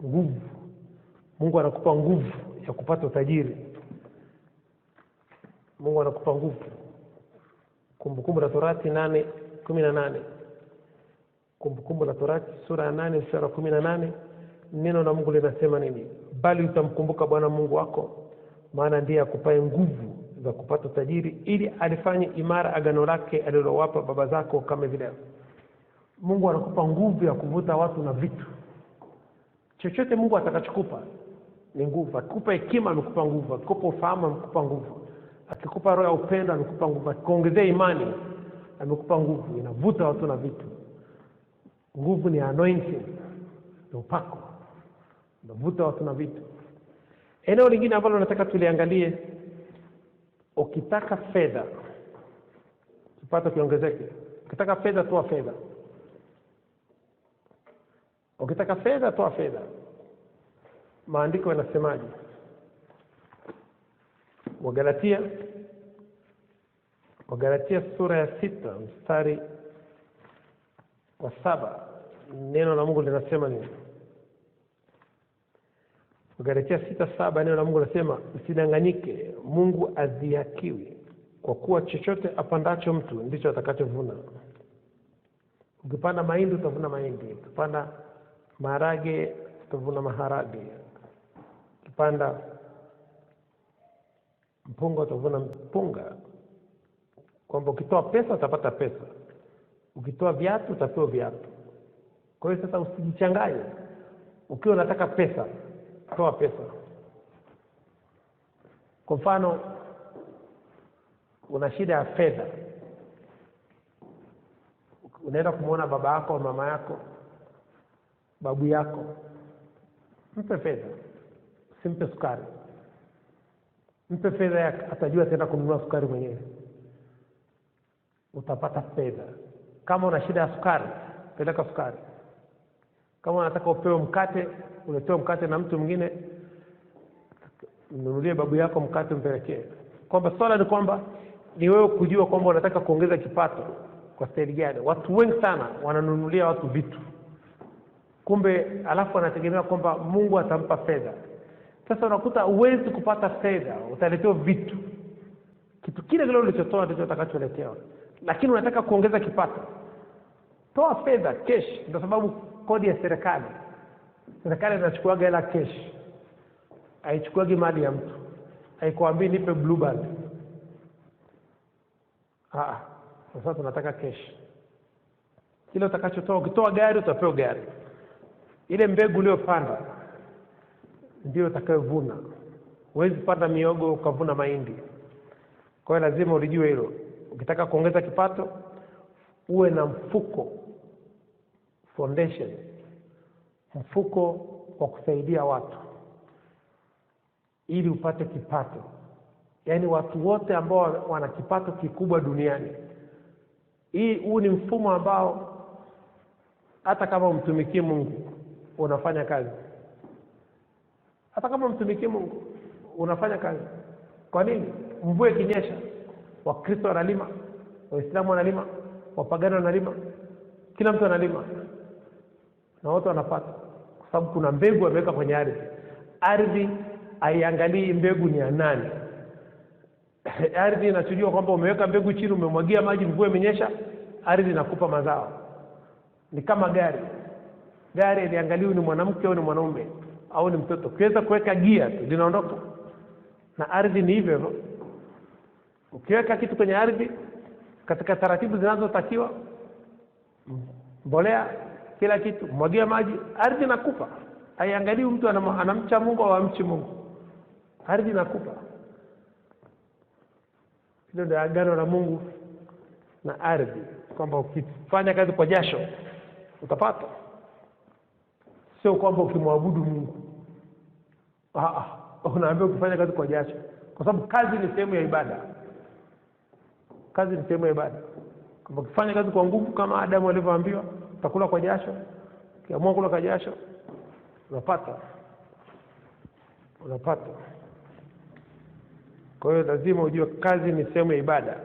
nguvu. Mungu anakupa nguvu ya kupata utajiri. Mungu anakupa nguvu. Kumbukumbu la Torati 8:18. Kumbukumbu la Torati sura ya 8 mstari wa 18, neno la Mungu linasema nini? Bali utamkumbuka Bwana Mungu wako, maana ndiye akupaye nguvu za kupata utajiri, ili alifanye imara agano lake alilowapa baba zako kama vile. Mungu anakupa nguvu ya kuvuta watu na vitu. Chochote Mungu atakachokupa ni nguvu. Akikupa hekima amekupa nguvu, akikupa ufahamu amekupa nguvu, akikupa roho ya upendo amekupa nguvu, akikuongezea imani amekupa nguvu. Inavuta watu na vitu. Nguvu ni anointing, ni upako, inavuta watu na vitu. Eneo lingine ambalo nataka tuliangalie, ukitaka fedha kipato kiongezeke. Ukitaka fedha toa fedha. Ukitaka fedha toa fedha. Maandiko yanasemaje? Wagalatia sura ya 6 mstari wa 7, neno la Mungu linasema nini? Wagalatia 6:7, neno la Mungu linasema, usidanganyike, Mungu adhihakiwi, kwa kuwa chochote apandacho mtu ndicho atakachovuna. Ukipanda mahindi utavuna mahindi, ukipanda maharage utavuna maharage, ukipanda mpunga utavuna mpunga. Kwamba ukitoa pesa utapata pesa, ukitoa viatu utapewa viatu. Kwa hiyo sasa usijichanganye. Ukiwa unataka pesa, toa pesa. Kwa mfano, una shida ya fedha, unaenda kumuona baba yako, mama yako, babu yako, mpe fedha. Simpe sukari. Mpe fedha, atajua ataenda kununua sukari mwenyewe. Utapata fedha. Kama una shida ya sukari, peleka sukari. Kama unataka upewe mkate, uletewe mkate na mtu mwingine, mnunulie babu yako mkate mpelekee. Kwamba swala ni kwamba ni wewe kujua kwamba unataka kuongeza kipato kwa staili gani. Watu wengi sana wananunulia watu vitu, kumbe alafu anategemea kwamba Mungu atampa fedha. Sasa unakuta uwezi kupata fedha, utaletewa vitu. Kitu kile kile ulichotoa ndicho utakacholetewa. Lakini unataka kuongeza kipato, toa fedha cash. Ndio sababu kodi ya serikali inachukua hela cash, haichukui mali ya mtu. Haikwambii nipe blue band. Sasa tunataka cash. Kile utakachotoa, ukitoa gari utapewa gari. Ile mbegu uliyopanda ndio utakayovuna. Huwezi panda miogo ukavuna mahindi. Kwa hiyo lazima ulijue hilo. Ukitaka kuongeza kipato, uwe na mfuko, foundation, mfuko wa kusaidia watu ili upate kipato. Yaani watu wote ambao wana kipato kikubwa duniani, huu ni mfumo ambao hata kama umtumikie Mungu unafanya kazi. Hata kama umtumikie Mungu unafanya kazi. Kwa nini? Mvua ikinyesha, Wakristo wanalima, Waislamu wanalima, wapagani wanalima, kila mtu analima na wote wanapata, kwa sababu kuna mbegu wameweka kwenye ardhi. Ardhi haiangalii mbegu ni ya nani. Ardhi inachujua kwamba umeweka mbegu chini, umemwagia maji, mvua imenyesha, ardhi inakupa mazao. Ni kama gari. Gari iliangaliwa ni mwanamke au ni mwanaume au ni mtoto. Ukiweza kuweka gia tu linaondoka. Na ardhi ni hivyo. Ukiweka kitu kwenye ardhi katika taratibu zinazotakiwa, mbolea, kila kitu, mwagia maji, ardhi inakupa. Haiangalii mtu anamcha Mungu au amchi Mungu. Ardhi inakupa. Hilo ndio agano la Mungu na ardhi, kwamba ukifanya kazi kwa jasho utapata. Sio kwamba ukimwabudu Mungu. Unaambiwa kufanya kazi kwa jasho, kwa sababu kazi ni sehemu ya ibada. Kazi ni sehemu ya ibada. Kama ukifanya kazi kwa nguvu kama Adamu alivyoambiwa, utakula kwa jasho. Ukiamua kula kwa jasho, unapata. Kwa hiyo lazima ujue kazi ni sehemu ya ibada.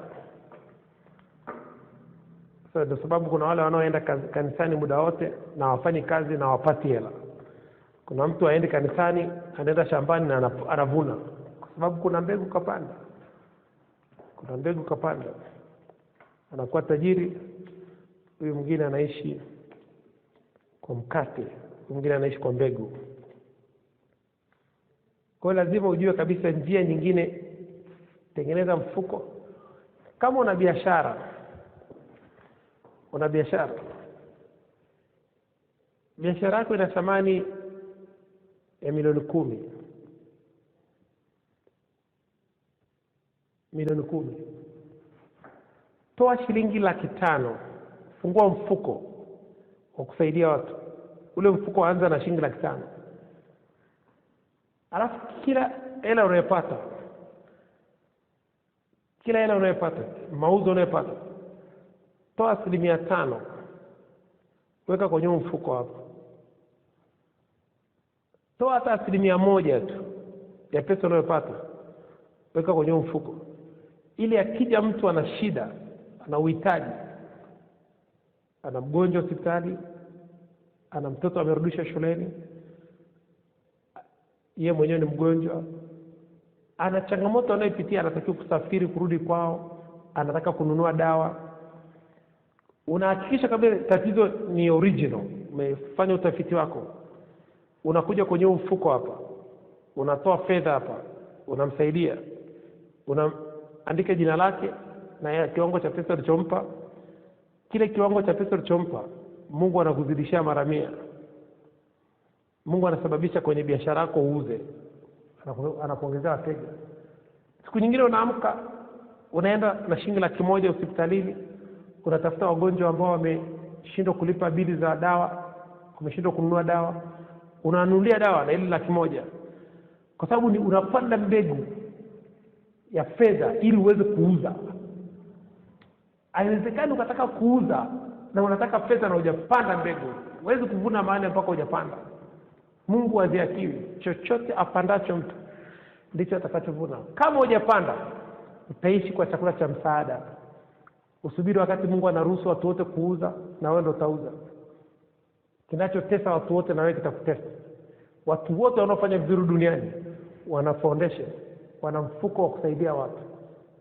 Sasa ndio sababu kuna wale wanaoenda kanisani muda wote na wafanyi kazi na wapati hela. Kuna mtu aende kanisani, anaenda shambani na anavuna, kwa sababu kuna mbegu kapanda. Anakuwa tajiri. Huyu mwingine anaishi kwa mkate, huyu mwingine anaishi kwa mbegu. Kwa hiyo lazima ujue kabisa njia nyingine. Tengeneza mfuko. Kama una biashara, biashara yako ina thamani ya milioni 10. Milioni 10. Toa shilingi 500,000. Fungua mfuko wa kusaidia watu. Ule mfuko anza na shilingi 500,000. Alafu kila hela unayopata, mauzo unayopata, toa 5%. Weka kwenye mfuko hapo. Toa hata 1% tu ya pesa unayopata, weka kwenye mfuko. Ili akija mtu ana shida, ana uhitaji, ana mgonjwa hospitali, ana mtoto amerudishwa shuleni, yeye mwenyewe ni mgonjwa, ana changamoto anayopitia, anatakiwa kusafiri kurudi kwao, anataka kununua dawa, unahakikisha kabla tatizo ni original, umefanya utafiti wako, unakuja kwenye mfuko hapa, unatoa fedha hapa, unamsaidia, unaandika jina lake na kiwango cha pesa ulichompa. Kile kiwango cha pesa ulichompa, Mungu anakuzidishia mara 100. Mungu anasababisha kwenye biashara yako uuze, anakuongezea wateja. Siku nyingine unaamka, unaenda na shilingi 100,000 hospitalini, unatafuta wagonjwa ambao wameshindwa kulipa bili za dawa, wameshindwa kununua dawa, unanunulia dawa na ile 100,000, kwa sababu ni unapanda mbegu ya fedha ili uweze kuuza. Haiwezekani ukataka kuuza na unataka fedha na hujapanda mbegu. Huwezi kuvuna mahali mpaka hujapanda. Mungu haziakiwi. Chochote apandacho mtu ndicho atakachovuna. Kama hujapanda, utaishi kwa chakula cha msaada. Usubiri wakati Mungu anaruhusu watu wote kuuza na wewe ndio utauza. Kinachotesa watu wote na wewe kitakutesa. Watu wote wanaofanya vizuri duniani wana foundation, wana mfuko wa kusaidia watu.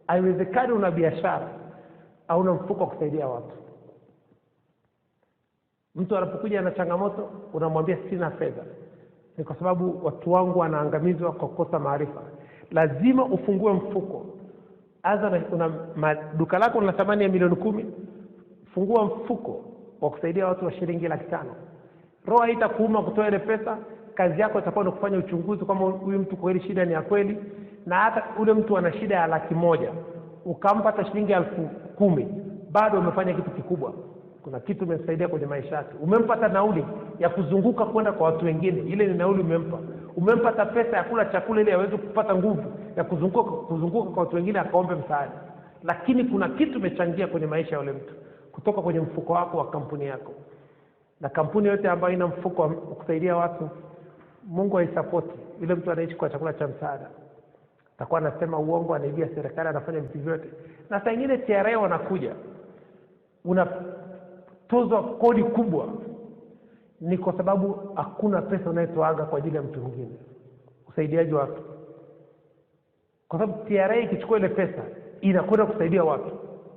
Haiwezekani una biashara au una mfuko wa kusaidia watu. Mtu anapokuja na changamoto, unamwambia sina fedha. Ni kwa sababu watu wangu wanaangamizwa kwa kukosa maarifa. Lazima ufungue mfuko una duka lako la thamani ya milioni 10, fungua mfuko wa kusaidia watu wa shilingi 500,000. Roho haitakuuma kutoa ile pesa. Kazi yako itakuwa ni kufanya uchunguzi kama huyu mtu kweli shida ni ya kweli, na hata ule mtu ana shida ya 100,000 ukampa hata shilingi 10,000, bado umefanya kitu kikubwa. Kuna kitu umemsaidia kwenye maisha yake. Umempa hata nauli ya kuzunguka kwenda kwa watu wengine, ile ni nauli umempa. Umempa hata pesa ya kula chakula ili aweze kupata nguvu ya kuzunguka kwa watu wengine akaombe msaada. Lakini kuna kitu umechangia kwenye maisha ya yule mtu kutoka kwenye mfuko wako wa kampuni yako. Na kampuni yote ambayo ina mfuko wa kusaidia watu, Mungu haisapoti. Yule mtu anaishi kwa chakula cha msaada, atakuwa anasema uongo, anaibia serikali, anafanya vitu vyote. Na saa nyingine TRA wanakuja, unatozwa kodi kubwa, ni kwa sababu hakuna pesa unayotoaga kwa ajili ya mtu mwingine, usaidiaji wa watu. Kwa sababu TRA ikichukua ile pesa inakwenda kusaidia watu,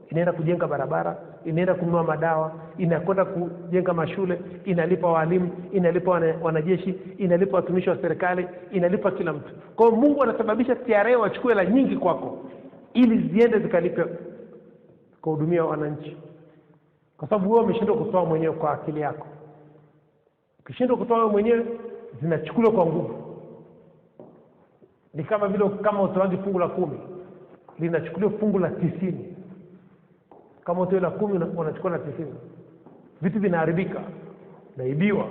inaenda kujenga barabara, inaenda kununua madawa, inakwenda kujenga mashule, inalipa walimu, inalipa wanajeshi, inalipa watumishi wa serikali, inalipa kila mtu. Kwa hiyo Mungu anasababisha TRA wachukue hela nyingi kwako ili ziende zikalipe kuhudumia wananchi. Kwa sababu wewe umeshindwa kutoa mwenyewe kwa akili yako. Ukishindwa kutoa wewe mwenyewe, zinachukuliwa kwa nguvu. Ni kama vile kama utoaji fungu la 10, linachukuliwa fungu la 90. Kama utoe la 10 unachukua la 90. Vitu vinaharibika, naibiwa.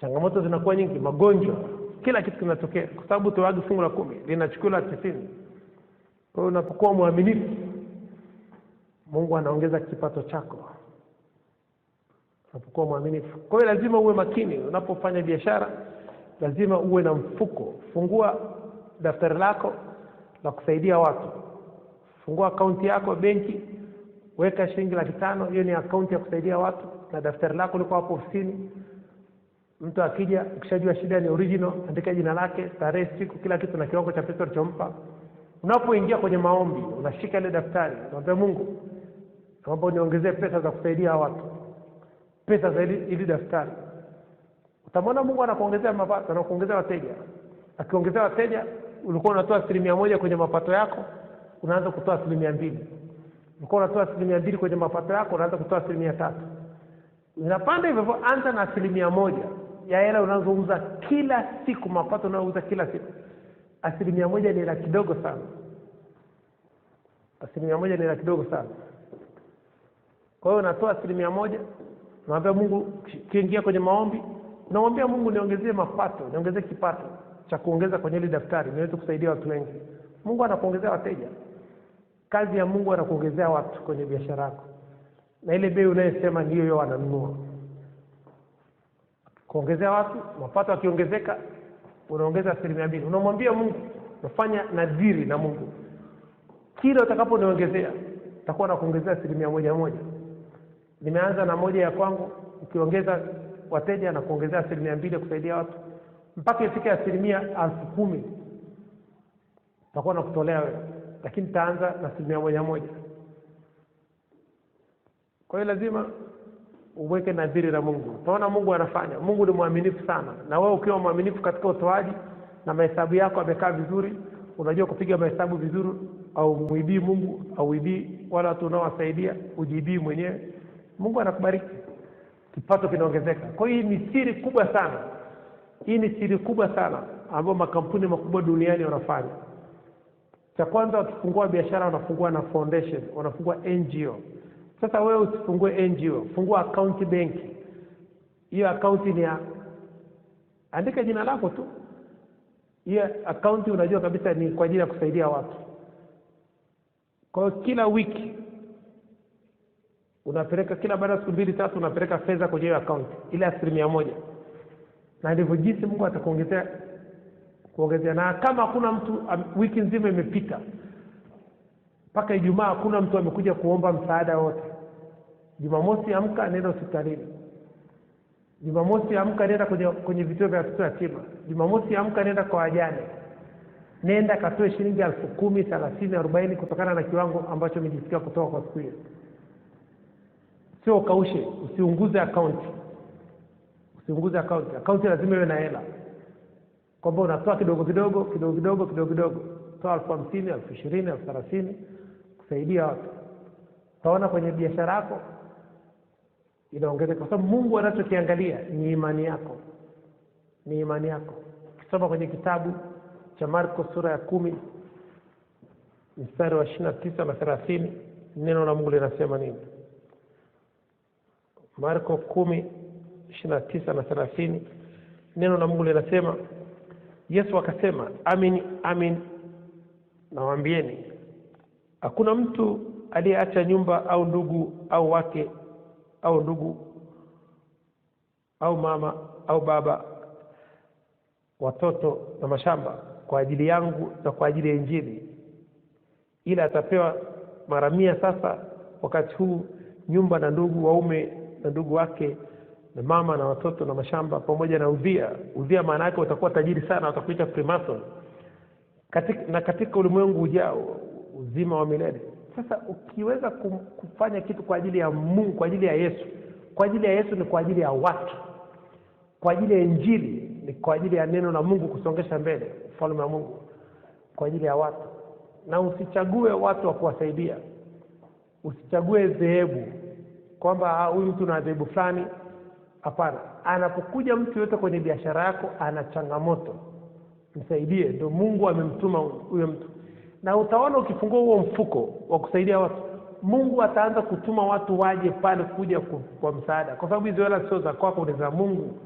Changamoto zinakuwa nyingi, magonjwa, kila kitu kinatokea kwa sababu utoaji fungu la 10 linachukua la 90. Kwa hiyo unapokuwa mwaminifu, Mungu anaongeza kipato chako. Unapokuwa mwaminifu. Kwa hiyo lazima uwe makini unapofanya biashara, lazima uwe na mfuko. Fungua daftari lako la kusaidia watu. Fungua akaunti yako benki, weka shilingi 500,000, hiyo ni akaunti ya kusaidia watu, na daftari lako liko hapo ofisini. Mtu akija, ukishajua shida ni original, andika jina lake, tarehe, siku, kila kitu na kiwango cha pesa ulichompa. Unapoingia kwenye maombi, unashika ile daftari, unamwambia Mungu, naomba uniongezee pesa za kusaidia watu. Pesa za ili daftari. Utamwona Mungu anakuongezea mapato, anakuongezea wateja. Akiongezea wateja, ulikuwa unatoa 1% kwenye mapato yako, unaanza kutoa 2%. Ulikuwa unatoa 2% kwenye mapato yako, unaanza kutoa 3%. Unapanda hivyo, anza na 1% ya hela unazouza kila siku, mapato unayouza kila siku. 1% ni hela kidogo sana. 1% ni hela kidogo sana. Kwa hiyo unatoa 1%, unamwambia Mungu, kiingia kwenye maombi, unamwambia Mungu niongezee mapato, niongezee kipato cha kuongeza kwenye ile daftari, niweze kusaidia watu wengi. Mungu anakuongezea wateja. Kazi ya Mungu anakuongezea watu kwenye biashara yako. Na ile bei unayosema ndio yeye ananunua. Kuongezea watu, mapato yakiongezeka, unaongeza 2%. Unamwambia Mungu, nafanya nadhiri na Mungu, kila utakaponiongezea nitakuwa nakuongezea 1%. Nimeanza na moja ya kwangu, ukiongeza wateja na kuongezea 2% kusaidia watu mpaka ifike 10,000, nitakuwa nakutolea wewe, lakini taanza na 1%. Kwa hiyo lazima uweke nadhiri na Mungu. Utaona Mungu anafanya. Mungu ni mwaminifu sana. Na wewe ukiwa mwaminifu katika utoaji na mahesabu yako yamekaa vizuri, unajua kupiga mahesabu vizuri, au muibii Mungu au uibii wala watu unaowasaidia, ujibii mwenyewe, Mungu anakubariki. Kipato kinaongezeka. Kwa hiyo ni siri kubwa sana. Hii ni siri kubwa sana ambayo makampuni makubwa duniani wanafanya. Cha kwanza, wakifungua biashara wanafungua na foundation, wanafungua NGO. Sasa wewe usifungue NGO, fungua account benki. Hiyo account ni andika jina lako tu. Hiyo account unajua kabisa ni kwa ajili ya kusaidia watu. Kwa hiyo kila wiki unapeleka, kila baada ya siku 2-3 unapeleka fedha kwenye hiyo account ile 1%. Na ndivyo jinsi Mungu atakuongezea. Na kama hakuna mtu, wiki nzima imepita, mpaka Ijumaa hakuna mtu amekuja kuomba msaada wote, Jumamosi amka nenda hospitalini. Jumamosi amka nenda kwenye vituo vya watoto yatima. Jumamosi amka nenda kwa wajane. Nenda katoe shilingi 10,000, 30, 40 kutokana na kiwango ambacho umejisikia kutoa kwa siku hiyo. Sio kaushe, usiunguze account. Usiunguze account. Account lazima iwe na hela. Kwamba unatoa kidogo kidogo. toa 50,000, 20,000, 30,000 kusaidia watu. Utaona kwenye biashara yako inaongezeka, kwa sababu Mungu anachokiangalia ni imani yako. Ni imani yako. Ukisoma kwenye kitabu cha Marko sura ya 10 mstari wa 29 na 30, neno la Mungu linasema nini? Marko 10:29 na 30, neno la Mungu linasema, Yesu akasema, amin amin nawaambieni, hakuna mtu aliyeacha nyumba au ndugu au wake au ndugu au mama au baba, watoto na mashamba kwa ajili yangu na kwa ajili ya Injili, ila atapewa mara 100 sasa wakati huu nyumba na ndugu waume na ndugu wake na mama na watoto na mashamba pamoja na udhia. Udhia maana yake utakuwa tajiri sana, watakuita Freemason. Katika ulimwengu ujao uzima wa milele. Sasa ukiweza kufanya kitu kwa ajili ya Mungu, kwa ajili ya Yesu, kwa ajili ya Yesu ni kwa ajili ya watu, kwa ajili ya Injili ni kwa ajili ya neno la Mungu kusongesha mbele ufalme wa Mungu, kwa ajili ya watu. Na usichague watu wa kuwasaidia. Usichague dhehebu kwamba huyu mtu na dhehebu fulani. Hapana. Anapokuja mtu yote kwenye biashara yako ana changamoto, msaidie. Ndio Mungu amemtuma huyo mtu. Na utaona ukifungua huo mfuko wa kusaidia watu, Mungu ataanza kutuma watu waje pale kuja kwa msaada, kwa sababu hizo hela sio za kwako, ni za Mungu.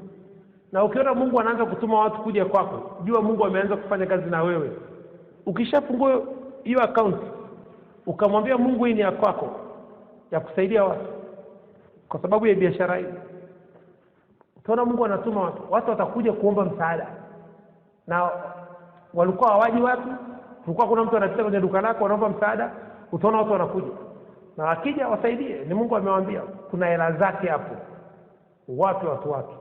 Na ukiona Mungu anaanza kutuma watu kuja kwako, jua Mungu ameanza kufanya kazi na wewe. Ukishafungua hiyo account ukamwambia Mungu, hii ni ya kwako ya kusaidia watu kwa sababu ya biashara hii, utaona Mungu anatuma watu watakuja kuomba msaada. Na walikuwa hawaji watu, kulikuwa kuna mtu anapita kwenye duka lako anaomba msaada, utaona watu wanakuja. Na wakija wasaidie, ni Mungu amewaambia kuna hela zake hapo. Watu wake.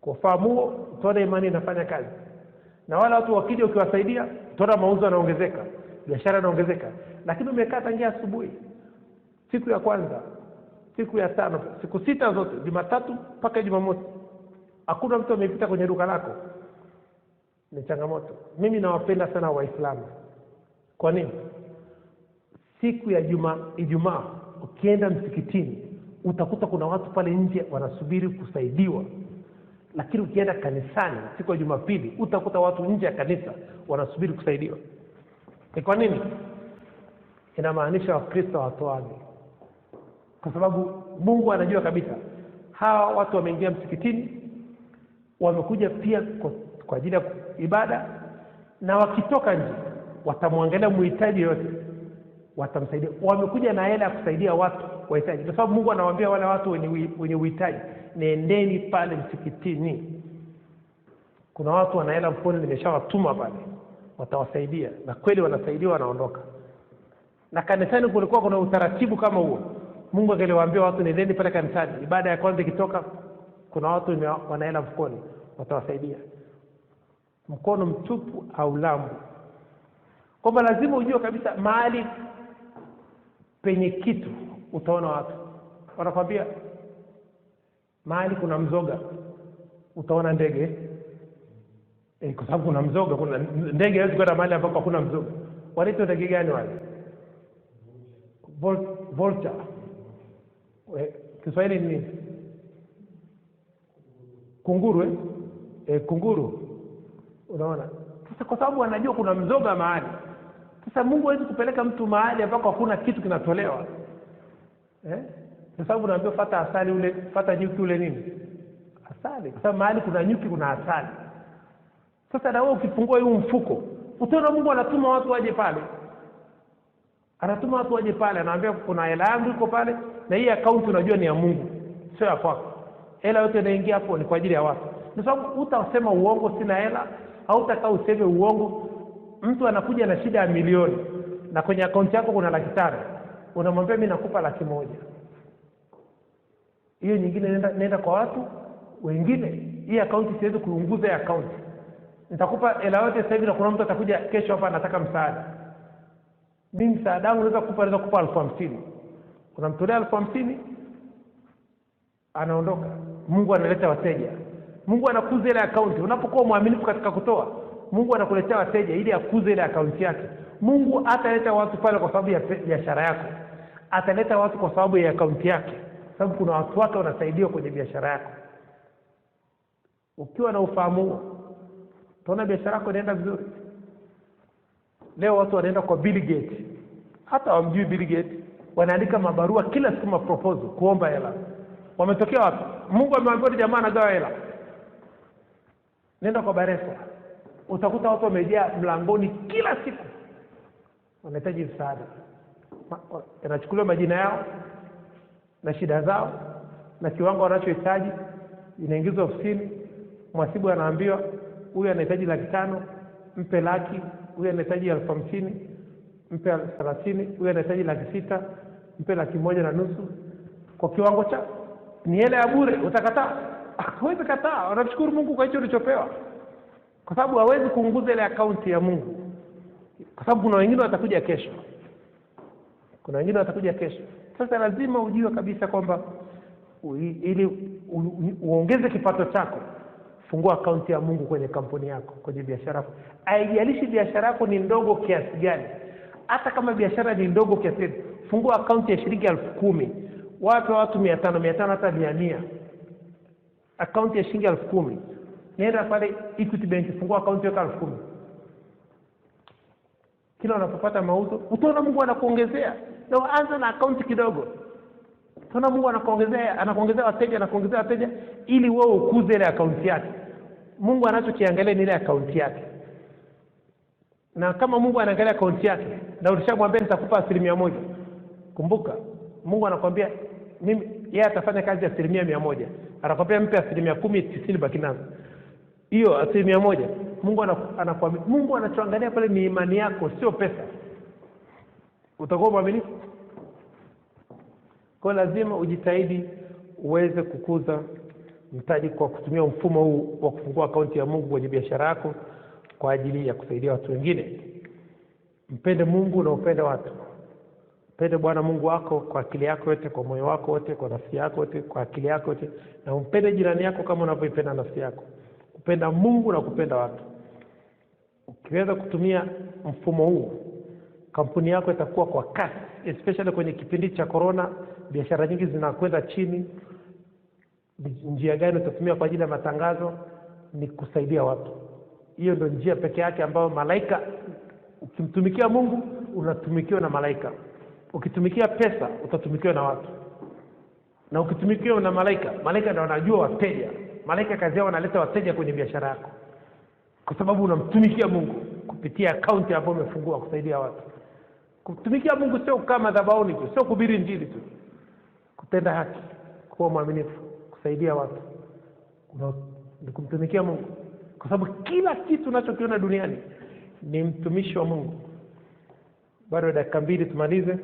Kwa fahamu utaona imani inafanya kazi. Na wale watu wakija ukiwasaidia, utaona mauzo yanaongezeka, biashara inaongezeka. Lakini umekaa tangia asubuhi, siku ya kwanza, siku ya 5, siku 6 zote, Jumatatu mpaka Jumamosi, hakuna mtu amepita kwenye duka lako, ni changamoto. Mimi nawapenda sana Waislamu. Kwa nini? Siku ya Ijumaa ukienda msikitini utakuta kuna watu pale nje wanasubiri kusaidiwa. Lakini ukienda kanisani siku ya Jumapili utakuta watu nje ya kanisa wanasubiri kusaidiwa. Ni kwa nini? Inamaanisha Wakristo watoane. Kwa sababu Mungu anajua kabisa hawa watu wameingia msikitini, wamekuja pia kwa ajili ya ibada, na wakitoka nje watamwangalia mhitaji yote, watamsaidia. Wamekuja na hela ya kusaidia watu wahitaji. Kwa sababu Mungu anawaambia wale watu wenye uhitaji, nendeni pale msikitini. Kuna watu wana hela mfukoni, nimeshawatuma pale, watawasaidia. Na kweli wanasaidiwa, wanaondoka. Na kanisani kulikuwa kuna utaratibu kama huo. Mungu angeliwaambia watu nendeni pale kanisani, ibada ya kwanza ikitoka kuna watu wana hela mfukoni, watawasaidia. Mkono mtupu au lambu. Kwamba lazima ujue kabisa mahali penye kitu utaona watu. Wanakwambia mahali kuna mzoga utaona ndege. Kwa sababu kuna mzoga, kuna ndege hawezi kwenda mahali ambapo hakuna mzoga. Wanaitwa ndege gani wale? Vulture. Kiswahili ni kunguru. Kunguru. Unaona? Sasa kwa sababu anajua kuna mzoga mahali. Sasa Mungu hawezi kupeleka mtu mahali ambapo hakuna kitu kinatolewa. Kwa sababu unaambiwa fuata asali ule, fuata nyuki ule nini? Asali. Kwa sababu mahali kuna nyuki kuna asali. Sasa na wewe ukifungua huu mfuko, utaona Mungu anatuma watu waje pale. Anatuma watu waje pale, anawaambia kuna hela yangu iko pale, na hii account unajua ni ya Mungu, sio ya kwako. Hela yote inaingia hapo ni kwa ajili ya watu. Kwa sababu utasema uongo sina hela, au utakaa useme uongo. Mtu anakuja na shida ya milioni na kwenye account yako kuna 500,000, unamwambia mimi nakupa 100,000. Hiyo nyingine nenda kwa watu wengine, hii account siwezi kuunguza hii account. Nitakupa hela yote sasa hivi, na kuna mtu atakuja kesho hapa anataka msaada. Mimi msaada wangu naweza kukupa 50,000. Unamtolea 50,000, anaondoka. Mungu analeta wateja. Mungu anakuza ile account. Unapokuwa mwaminifu katika kutoa, Mungu anakuletea wateja ili akuze ile akaunti yake. Mungu ataleta watu pale kwa sababu ya biashara yako. Ataleta watu kwa sababu ya akaunti yake. Sababu kuna watu wake wanasaidiwa kwenye biashara yako. Ukiwa na ufahamu huo, utaona biashara yako inaenda vizuri. Leo watu wanaenda kwa Bill Gates. Hata wamjui Bill Gates, wanaandika mabarua kila siku proposal kuomba hela. Wametokea wapi? Mungu amemwambia jamaa anagawa hela. Nenda kwa Baresa. Utakuta watu wamejaa mlangoni kila siku. Wanahitaji msaada. Yanachukuliwa majina yao na shida zao na kiwango wanachohitaji, inaingizwa ofisini. Mhasibu anaambiwa huyu anahitaji 500,000, mpe 100,000, huyu anahitaji 50,000, mpe 30,000, huyu anahitaji 600,000, mpe 1,500,000 kwa kiwango cha ni hela ya bure. Utakataa? Huwezi kataa. Unamshukuru Mungu kwa hicho ulichopewa. Kwa sababu hawezi kuunguza ile akaunti ya Mungu. Kwa sababu kuna wengine watakuja kesho. Sasa lazima ujue kabisa kwamba ili uongeze kipato chako, fungua akaunti ya Mungu kwenye kampuni yako, kwenye biashara yako. Haijalishi biashara yako ni ndogo kiasi gani. Hata kama biashara ni ndogo kiasi gani, fungua akaunti ya shilingi 10,000. Wape watu 500 hata 100. Akaunti ya shilingi 10,000. Nenda pale Equity Bank, fungua akaunti ya 10,000. Kila unapopata mauzo, utaona Mungu anakuongezea. Na anza na akaunti kidogo. Utaona Mungu anakuongezea wateja, ili wewe ukuze ile akaunti yake. Mungu anachokiangalia ni ile akaunti yake. Na kama Mungu anaangalia akaunti yake, na ulishamwambia nitakupa 100%. Kumbuka, Mungu anakuambia yeye atafanya kazi ya 100%. Anakuambia mpe 10%, 90 baki nazo. Hiyo 100%. Anakuambia, Mungu anachoangalia pale ni imani yako, sio pesa. Utakuwa mwaminifu. Kwa lazima ujitahidi uweze kukuza mtaji kwa kutumia mfumo huu wa kufungua akaunti ya Mungu kwenye biashara yako kwa ajili ya kusaidia watu wengine. Mpende Mungu na upende watu. Mpende Bwana Mungu wako kwa akili yako yote, kwa moyo wako wote, kwa nafsi yako yote, kwa akili yako yote, na umpende jirani yako kama unavyoipenda nafsi yako. Kupenda Mungu na kupenda watu. Ukiweza kutumia mfumo huu, kampuni yako itakuwa kwa kasi, especially kwenye kipindi cha corona. Biashara nyingi zinakwenda chini. Njia gani utatumia kwa ajili ya matangazo? Ni kusaidia watu. Hiyo ndio njia pekee yake ambayo malaika, ukimtumikia Mungu unatumikiwa na malaika. Ukitumikia pesa utatumikiwa na watu. Na ukitumikiwa na malaika ndio wanajua wateja. Malaika kazi yao wanaleta wateja kwenye biashara yako. Kwa sababu unamtumikia Mungu kupitia akaunti ambayo umefungua kusaidia watu. Kutumikia Mungu sio kama madhabahuni tu, sio kuhubiri injili tu. Kutenda haki, kuwa mwaminifu, kusaidia watu. Ni kumtumikia Mungu. Kwa sababu kila kitu unachokiona duniani ni mtumishi wa Mungu. Bado dakika 2 tumalize.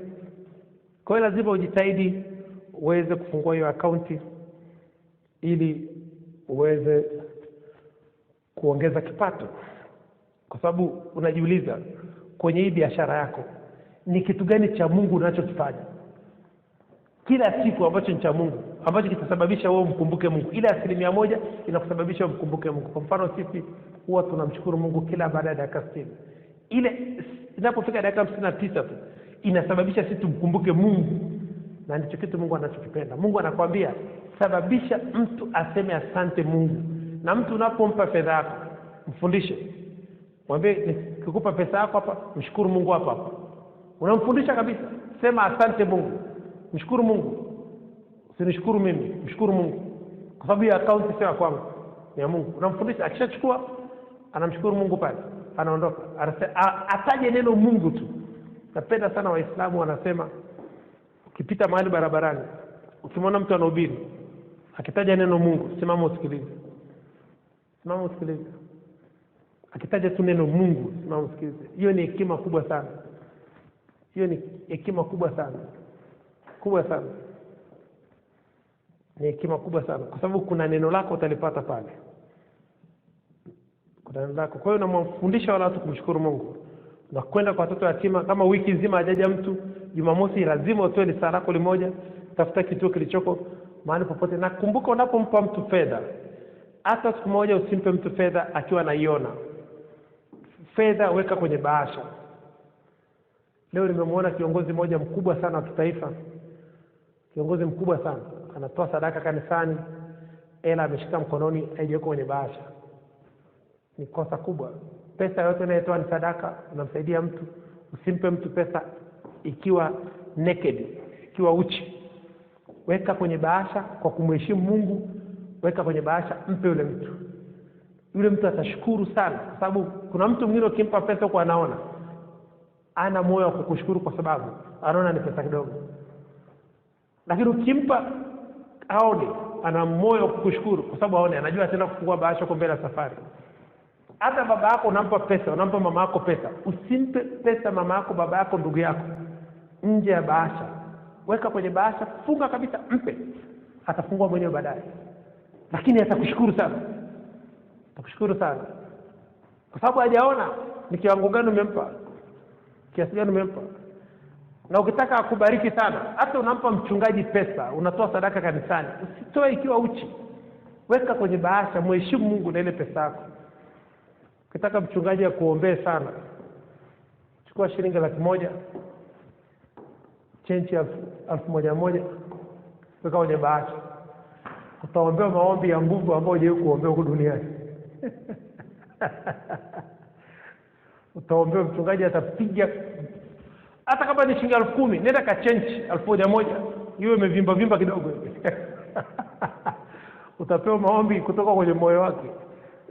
Kwa hiyo lazima ujitahidi uweze kufungua hiyo akaunti ili uweze kuongeza kipato. Kwa sababu unajiuliza kwenye hii biashara yako ni kitu gani cha Mungu unachokifanya kila siku ambacho ni cha Mungu, ambacho kitasababisha wewe mkumbuke Mungu. Ile 100% inakusababisha mkumbuke Mungu. Kwa mfano sisi huwa tunamshukuru Mungu kila baada ya dakika 60. Ile inapofika dakika 59 tu inasababisha sisi tumkumbuke Mungu, na ndicho kitu Mungu anachokipenda. Mungu anakuambia sababisha mtu aseme asante Mungu. Na mtu unapompa fedha yako, mfundishe. Mwambie nikikupa pesa yako hapa, mshukuru Mungu hapa. Unamfundisha kabisa, sema asante Mungu. Mshukuru Mungu. Usinishukuru mimi, mshukuru Mungu. Kwa sababu ya akaunti sio kwangu, ni ya Mungu. Unamfundisha, akishachukua anamshukuru Mungu pale, anaondoka. Ataje neno Mungu tu. Napenda sana Waislamu wanasema ukipita mahali barabarani, ukimwona mtu anahubiri, akitaja neno Mungu, simama usikilize. Simama usikilize. Akitaja tu neno Mungu, simama usikilize. Hiyo ni hekima kubwa sana. Hiyo ni hekima kubwa sana. Kubwa sana. Ni hekima kubwa sana. Kwa sababu kuna neno lako utalipata pale. Kuna neno lako. Kwa hiyo unamfundisha wale watu kumshukuru Mungu. Na kwenda kwa watoto yatima, kama wiki nzima hajaja mtu, Jumamosi lazima utoe lisala lako limoja, tafuta kituo kilichoko mahali popote. Na kumbuka unapompa mtu fedha, hata siku moja usimpe mtu fedha akiwa anaiona. Fedha weka kwenye bahasha. Leo nimemwona kiongozi mmoja mkubwa sana wa kitaifa, kiongozi mkubwa sana, anatoa sadaka kanisani, hela ameshika mkononi, haijawekwa kwenye bahasha. Ni kosa kubwa. Pesa yote unayotoa ni sadaka, unamsaidia mtu. Usimpe mtu pesa ikiwa naked, ikiwa uchi. Weka kwenye bahasha kwa kumheshimu Mungu, weka kwenye bahasha, mpe yule mtu. Yule mtu atashukuru sana, kwa sababu kuna mtu mwingine ukimpa pesa kwa anaona ana moyo wa kukushukuru kwa sababu anaona ni pesa kidogo. Lakini ukimpa aone ana moyo wa kukushukuru kwa sababu aone anajua tena kufungua bahasha kwa mbele ya safari. Hata baba yako unampa pesa, unampa mama yako pesa, usimpe pesa mama yako, baba yako, ndugu yako nje ya bahasha. Weka kwenye bahasha, funga kabisa, mpe. Atafungua mwenyewe baadaye. Lakini atakushukuru sana. Atakushukuru sana. Kwa sababu hajaona ni kiwango gani umempa, kiasi gani umempa. Na ukitaka akubariki sana, hata unampa mchungaji pesa, unatoa sadaka kanisani, usitoe ikiwa uchi. Weka kwenye bahasha, mheshimu Mungu na ile pesa yako. Ukitaka mchungaji akuombee sana, chukua shilingi 100,000, chenchi 1,000, weka kwenye bahasha. Utaombewa maombi ya nguvu ambayo hujawahi kuombewa huko duniani. Utaombewa, mchungaji atapiga. Hata kama ni shilingi 10,000, nenda ka chenchi 1,000, iwe imevimba kidogo. Utapewa maombi kutoka kwenye moyo wake.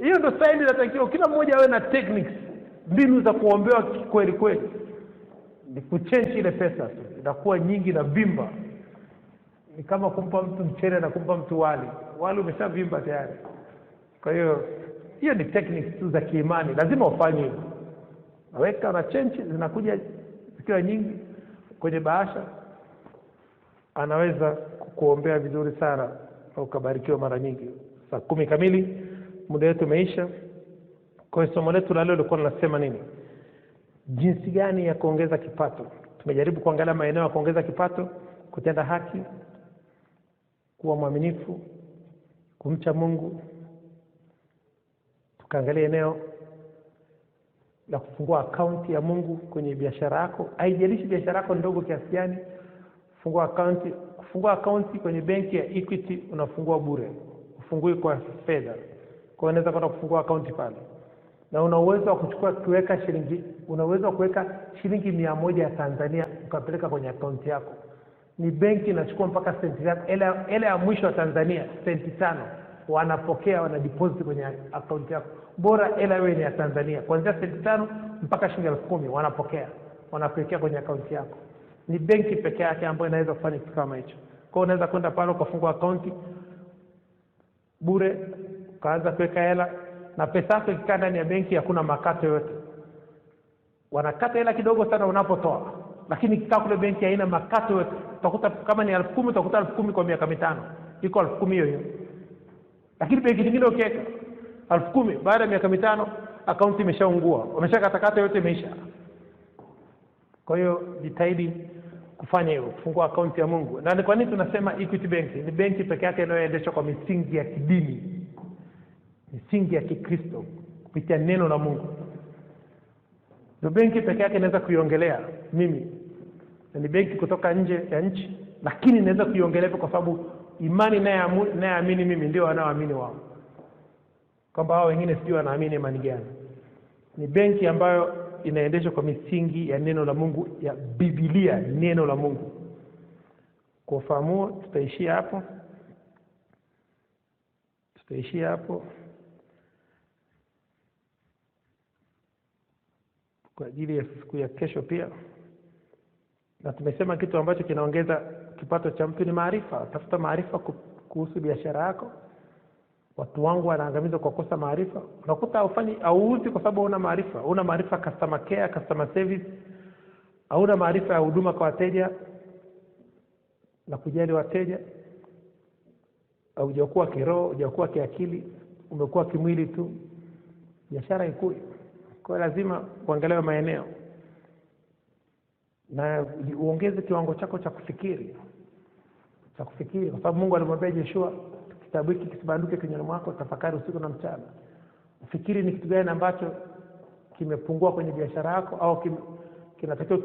Hiyo ndio style inatakiwa. Kila mmoja awe na techniques, mbinu za kuombewa kweli kweli. Ni kuchange ile pesa tu, inakuwa nyingi na vimba. Ni kama kumpa mtu mchele na kumpa mtu wali. Wali umeshavimba tayari. Kwa hiyo ni techniques tu za kiimani, lazima ufanye hivyo. Naweka na change zinakuja zikiwa nyingi kwenye bahasha, anaweza kukuombea vizuri sana au kubarikiwa mara nyingi. Saa 10 kamili muda wetu umeisha. Kwa hiyo somo letu la leo lilikuwa linasema nini? Jinsi gani ya kuongeza kipato. Tumejaribu kuangalia maeneo ya kuongeza kipato: kutenda haki, kuwa mwaminifu, kumcha Mungu. Tukaangalia eneo la kufungua akaunti ya Mungu kwenye biashara yako. Haijalishi biashara yako ndogo kiasi gani, kufungua akaunti kwenye benki ya Equity unafungua bure. Ufungui kwa fedha. Kwa unaweza kwenda kufungua akaunti pale. Na una uwezo wa kuweka shilingi 100 ya Tanzania ukapeleka kwenye akaunti yako. Ni benki inachukua mpaka senti yako. Ile ya mwisho wa Tanzania senti 5 wanapokea, wana deposit kwenye akaunti yako. Bora ile iwe ni ya Tanzania. Kuanzia senti 5 mpaka shilingi 10,000 wanapokea, wanakuwekea kwenye akaunti yako. Ni benki pekee yake ambayo inaweza kufanya kitu kama hicho. Kwa hiyo unaweza kwenda pale ukafungua akaunti bure, kaanza kuweka hela, na pesa yako ikikaa ndani ya benki hakuna makato yote. Wanakata hela kidogo sana unapotoa, lakini ikikaa kule benki haina makato yote. Utakuta kama ni 10,000 utakuta 10,000 kwa miaka 5. Iko 10,000 hiyo. Lakini benki nyingine ukiweka 10,000 baada ya miaka 5 akaunti imeshaungua, wameshakatakata yote, imeisha. Kwa hiyo jitahidi kufanya hivyo, kufungua akaunti ya Mungu. Na kwa nini tunasema Equity Bank? Ni benki pekee yake inayoendeshwa kwa misingi ya kidini, misingi ya Kikristo kupitia neno la Mungu. Ndio benki pekee yake inaweza kuiongelea mimi. Na ni benki kutoka nje ya nchi, lakini inaweza kuiongelea kwa sababu imani nayeamini mimi ndio wanaoamini wao. Kwamba hao wengine sijui wanaamini imani gani. Ni benki ambayo inaendeshwa kwa misingi ya neno la Mungu, ya Biblia, neno la Mungu. Kwa ufahamu tutaishia hapo. Kwa ajili ya siku ya kesho pia. Na tumesema kitu ambacho kinaongeza kipato cha mtu ni maarifa. Tafuta maarifa kuhusu biashara yako. Watu wangu wanaangamizwa kwa kosa maarifa. Unakuta hauuzi kwa sababu huna maarifa. Huna maarifa customer care, customer service. Hauna maarifa ya huduma kwa wateja na kujali wateja. Haujakuwa kiroho, hujakuwa kiakili, umekuwa kimwili tu. Biashara ikue. Kwa lazima kuangalia maeneo. Na uongeze kiwango chako cha kufikiri. Kwa sababu Mungu alimwambia Joshua, kitabu hiki kisibanduke kinywani mwako, tafakari usiku na mchana. Ufikiri ni kitu gani ambacho kimepungua kwenye biashara yako au kinatakiwa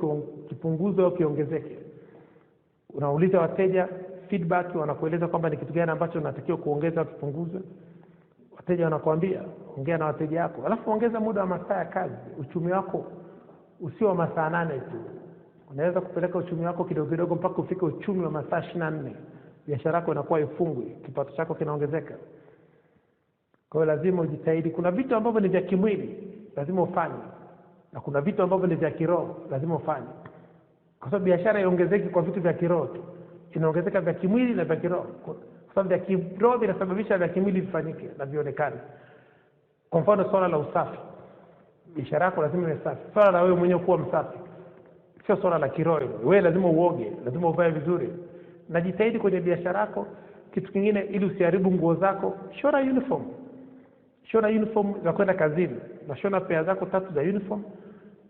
kipunguzwe au kiongezeke. Unauliza wateja feedback, wanakueleza kwamba ni kitu gani ambacho unatakiwa kuongeza au kipunguzwe. Wateja wanakuambia, ongea na wateja wako. Alafu ongeza muda wa masaa ya kazi. Uchumi wako usio wa masaa 8 tu. Unaweza kupeleka uchumi wako kidogo kidogo mpaka ufike uchumi wa masaa 24. Biashara yako inakuwa ifungwi, kipato chako kinaongezeka. Kwa hiyo lazima ujitahidi. Kuna vitu ambavyo ni vya kimwili, lazima ufanye. Na kuna vitu ambavyo ni vya kiroho, lazima ufanye. Kwa sababu biashara iongezeki kwa vitu vya kiroho tu. Inaongezeka vya kimwili na vya kiroho. Kwa sababu vya kiroho vinasababisha vya kimwili vifanyike na vionekane. Kwa mfano swala la usafi. Biashara yako lazima iwe safi. Swala la wewe mwenyewe kuwa msafi. Sio swala la kiroho. Wewe lazima uoge, lazima uvae vizuri. Na jitahidi kwenye biashara yako. Kitu kingine, ili usiharibu nguo zako, shona uniform. Shona uniform za kwenda kazini. Na shona pair zako 3 za uniform.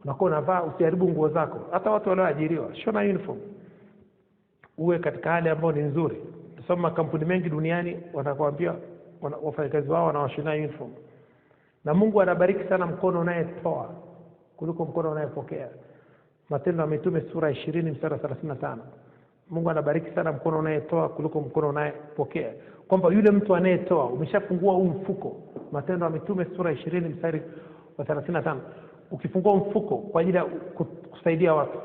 Unakuwa unavaa, usiharibu nguo zako. Hata watu walioajiriwa, shona uniform. Uwe katika hali ambayo ni nzuri. Sababu makampuni mengi duniani wanakuambia wafanyakazi wao wanawashona uniform. Na Mungu anabariki sana mkono unayetoa kuliko mkono unayepokea. Matendo ya Mitume sura 20 mstari 35. Mungu anabariki sana mkono unayetoa kuliko mkono unayepokea. Kwamba yule mtu anayetoa, umeshafungua huu mfuko. Matendo ya Mitume sura 20 mstari wa 35. Ukifungua mfuko kwa ajili ya kusaidia watu,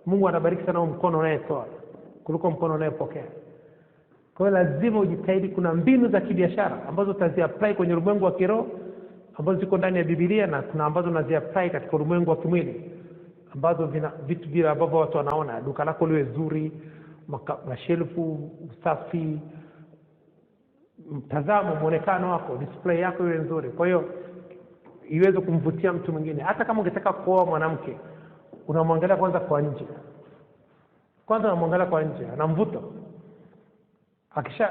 Mungu anabariki sana mkono unayetoa kuliko mkono unayepokea. Kwa hiyo lazima ujitahidi. Kuna mbinu za kibiashara ambazo utaziapply kwenye ulimwengu wa kiroho ambazo ziko ndani ya Biblia, na kuna ambazo unaziapply katika ulimwengu wa kimwili ambazo vina vitu vile ambavyo watu wanaona. Duka lako liwe zuri, mashelfu usafi, mtazamo, muonekano wako, display yako iwe nzuri. Kwa hiyo iweze kumvutia mtu mwingine. Hata kama ungetaka kuoa mwanamke, unamwangalia kwanza kwa nje. Kwanza unamwangalia kwa nje, ana mvuto.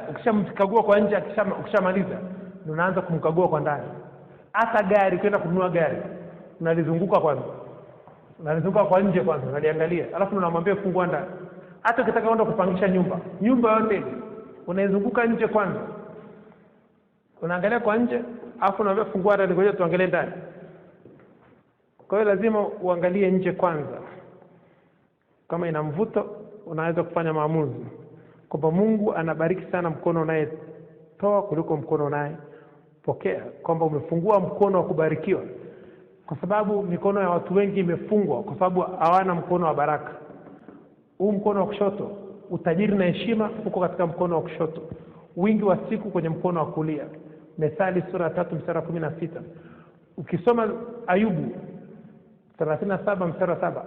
Ukishamkagua kwa nje, ukishamaliza, unaanza kumkagua kwa ndani. Hata gari, kwenda kununua gari, unalizunguka kwanza. Unalizunguka kwa nje kwanza, unaliangalia. Alafu unamwambia fungua ndani. Hata ukitaka kwenda kupangisha nyumba yote, unaizunguka nje kwanza. Unaangalia kwa nje, alafu unamwambia fungua ndani, ngoja tuangalie ndani. Kwa hiyo lazima uangalie nje kwanza. Kama ina mvuto, unaweza kufanya maamuzi. Kwamba Mungu anabariki sana mkono unayetoa kuliko mkono unayepokea. Kwamba umefungua mkono wa kubarikiwa. Kwa sababu mikono ya watu wengi imefungwa kwa sababu hawana mkono wa baraka. Huu mkono wa kushoto, utajiri na heshima uko katika mkono wa kushoto. Wingi wa siku kwenye mkono wa kulia. Methali sura 3 mstari 16. Ukisoma Ayubu 37 mstari 7.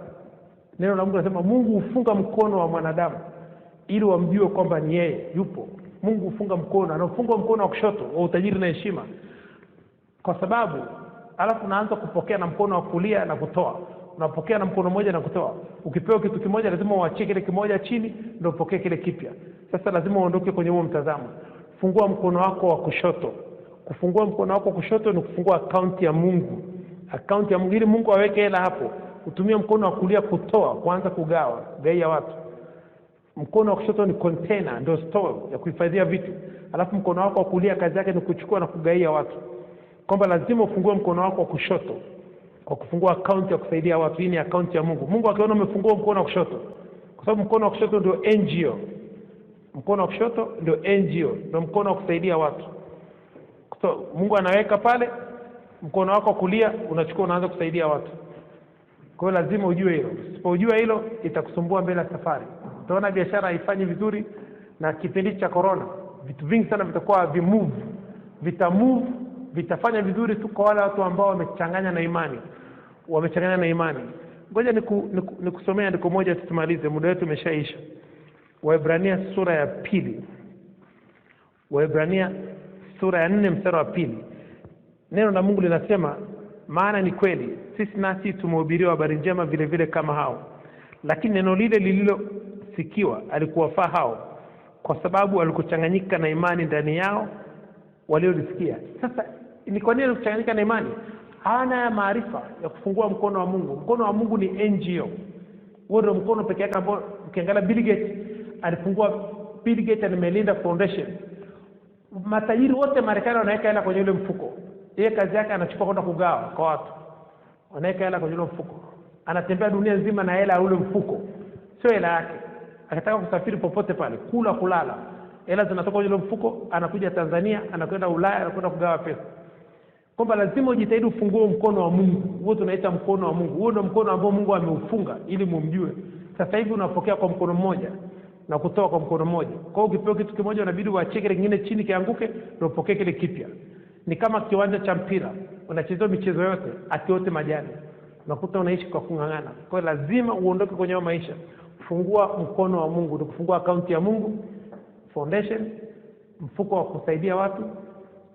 Neno la Mungu linasema Mungu hufunga mkono wa mwanadamu ili wamjue kwamba ni yeye yupo. Mungu hufunga mkono, anafunga mkono wa kushoto wa utajiri na heshima. Kwa sababu alafu unaanza kupokea na mkono wa kulia na kutoa. Unapokea na mkono mmoja na kutoa. Ukipewa kitu kimoja lazima uachie kile kimoja chini ndio upokee kile kipya. Sasa lazima uondoke kwenye huo mtazamo. Fungua mkono wako wa kushoto. Kufungua mkono wako wa kushoto ni kufungua akaunti ya Mungu. Akaunti ya Mungu, ili Mungu aweke hela hapo. Utumie mkono wa kulia kutoa, kuanza kugawa, gaia watu. Mkono wa kushoto ni container, ndio store ya kuhifadhia vitu. Alafu mkono wako wa kulia kazi yake ni kuchukua na kugaia watu. Kwamba lazima ufungue mkono wako wa kushoto kwa kufungua account ya kusaidia watu. Hii ni account ya Mungu. Mungu akiona umefungua mkono wa kushoto, kwa sababu mkono wa kushoto ndio NGO. Mkono wa kushoto ndio NGO, ndio mkono wa kusaidia watu. So, Mungu anaweka pale, mkono wako wa kulia unachukua unaanza kusaidia watu. Kwa hiyo lazima ujue hilo. Usipojua hilo itakusumbua mbele ya safari. Utaona biashara haifanyi vizuri, na kipindi cha corona vitu vingi sana vitakuwa vitafanya vizuri tu kwa wale watu ambao wamechanganya na imani. Ngoja nikusomea andiko moja tutumalize, muda wetu umeshaisha. Waebrania sura ya 2. Waebrania sura ya 4 mstari wa 2. Neno la Mungu linasema, maana ni kweli sisi nasi tumehubiriwa habari njema vile vile kama hao, lakini neno lile lililosikiwa alikuwafaa hao, kwa sababu walikuchanganyika na imani ndani yao waliolisikia. Sasa ni kwa nini walikuchanganyika na imani? Hawana maarifa ya kufungua mkono wa Mungu. Mkono wa Mungu ni NGO. Huo ndio mkono pekee yake ambao ukiangalia Bill Gates alifungua Bill Gates and Melinda Foundation. Matajiri wote Marekani wanaweka hela kwenye ule mfuko. Yeye kazi yake anachukua kwenda kugawa kwa watu. Anaweka hela kwenye ule mfuko. Anatembea dunia nzima na hela ya ule mfuko. Sio hela yake. Akitaka kusafiri popote pale, kula kulala, hela zinatoka kwenye ule mfuko, anakuja Tanzania, anakwenda Ulaya, anakwenda kugawa pesa. Kwamba lazima ujitahidi ufungue mkono wa Mungu. Huo tunaita mkono wa Mungu. Huo ndio mkono ambao Mungu ameufunga ili mumjue. Sasa hivi unapokea kwa mkono mmoja na kutoa kwa mkono mmoja. Kwa hiyo ukipewa kitu kimoja unabidi uachie kile kingine chini kianguke ndio upokee kile kipya. Ni kama kiwanja cha mpira. Unacheza michezo yote, akiote majani. Unakuta unaishi kwa kung'ang'ana. Kwa hiyo lazima uondoke kwenye maisha. Fungua mkono wa Mungu, ndio kufungua akaunti ya Mungu, foundation, mfuko wa kusaidia watu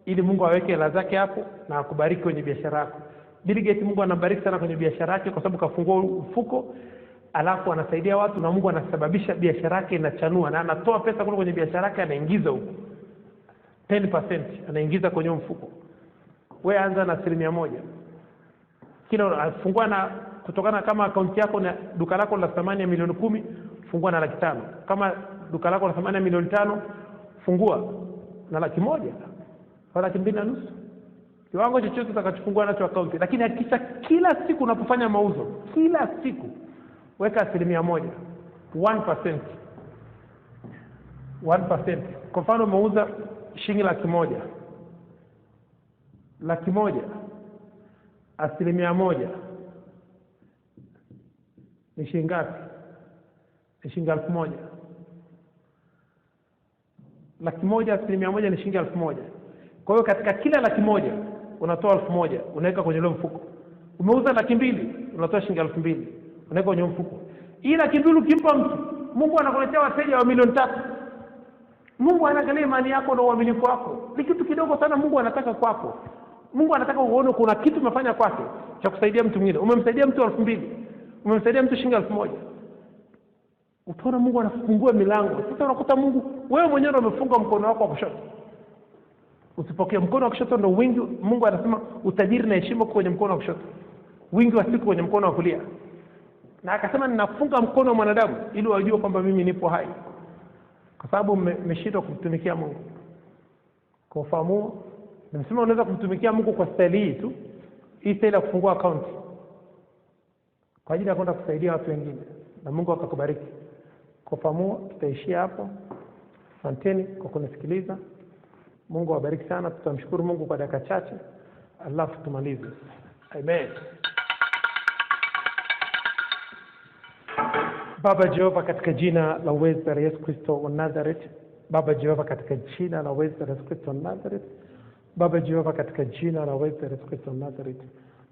ili Mungu aweke hela zake hapo na akubariki kwenye biashara yako. Bill Gates Mungu anabariki sana kwenye biashara yake kwa sababu kafungua mfuko, alafu anasaidia watu na Mungu anasababisha biashara yake inachanua na anatoa pesa kwenye biashara yake anaingiza huko. 10% anaingiza kwenye mfuko. Wewe anza na 1%. Kila afungua na kutokana kama akaunti yako na duka lako la thamani ya milioni 10, fungua na 500,000. Kama duka lako la thamani ya milioni 5, fungua na 100,000 au 250,000. Kiwango chochote utakachofungua nacho akaunti, lakini hakikisha kila siku unapofanya mauzo, kila siku weka 1%. 1%. 1%. Kwa mfano umeuza shilingi 100,000. 100,000 1% ni shilingi ngapi? Ni shilingi 1,000. 100,000 1% ni shilingi 1,000. Kwa hiyo katika kila 100,000 unatoa 1,000 unaweka kwenye ile mfuko. Umeuza 200,000 unatoa shilingi 2,000 unaweka kwenye mfuko. Hii 200,000 ukimpa mtu, Mungu anakuletea wateja wa milioni 3. Mungu anaangalia imani yako na uaminifu wako. Ni kitu kidogo sana Mungu anataka kwako. Mungu anataka uone kuna kitu umefanya kwake cha kusaidia mtu mwingine. Umemsaidia mtu 2,000. Umemsaidia mtu shilingi 1,000. Utaona Mungu anafungua milango. Sasa unakuta Mungu wewe mwenyewe umefunga mkono wako wa kushoto. Usipokee mkono wa kushoto ndio wingi. Mungu anasema utajiri na heshima kwenye mkono wa kushoto. Wingi wa siku kwenye mkono wa kulia. Na akasema ninafunga mkono wa mwanadamu ili wajue kwamba mimi nipo hai. Kwa sababu mmeshindwa kumtumikia Mungu. Kwa ufahamu, nimesema unaweza kumtumikia Mungu kwa staili hii tu. Hii staili ya kufungua account. Kwa ajili ya kwenda kusaidia watu wengine na Mungu akakubariki. Kwa ufahamu, tutaishia hapo. Asanteni kwa kunisikiliza. Mungu awabariki sana. Tutamshukuru Mungu kwa dakika chache. Alafu tumalize. Amen. Baba Jehova, katika jina la uweza la Yesu Kristo wa Nazareth. Baba Jehova, katika jina la uweza la Yesu Kristo wa Nazareth. Baba Jehova, katika jina la uweza la Yesu Kristo wa Nazareth.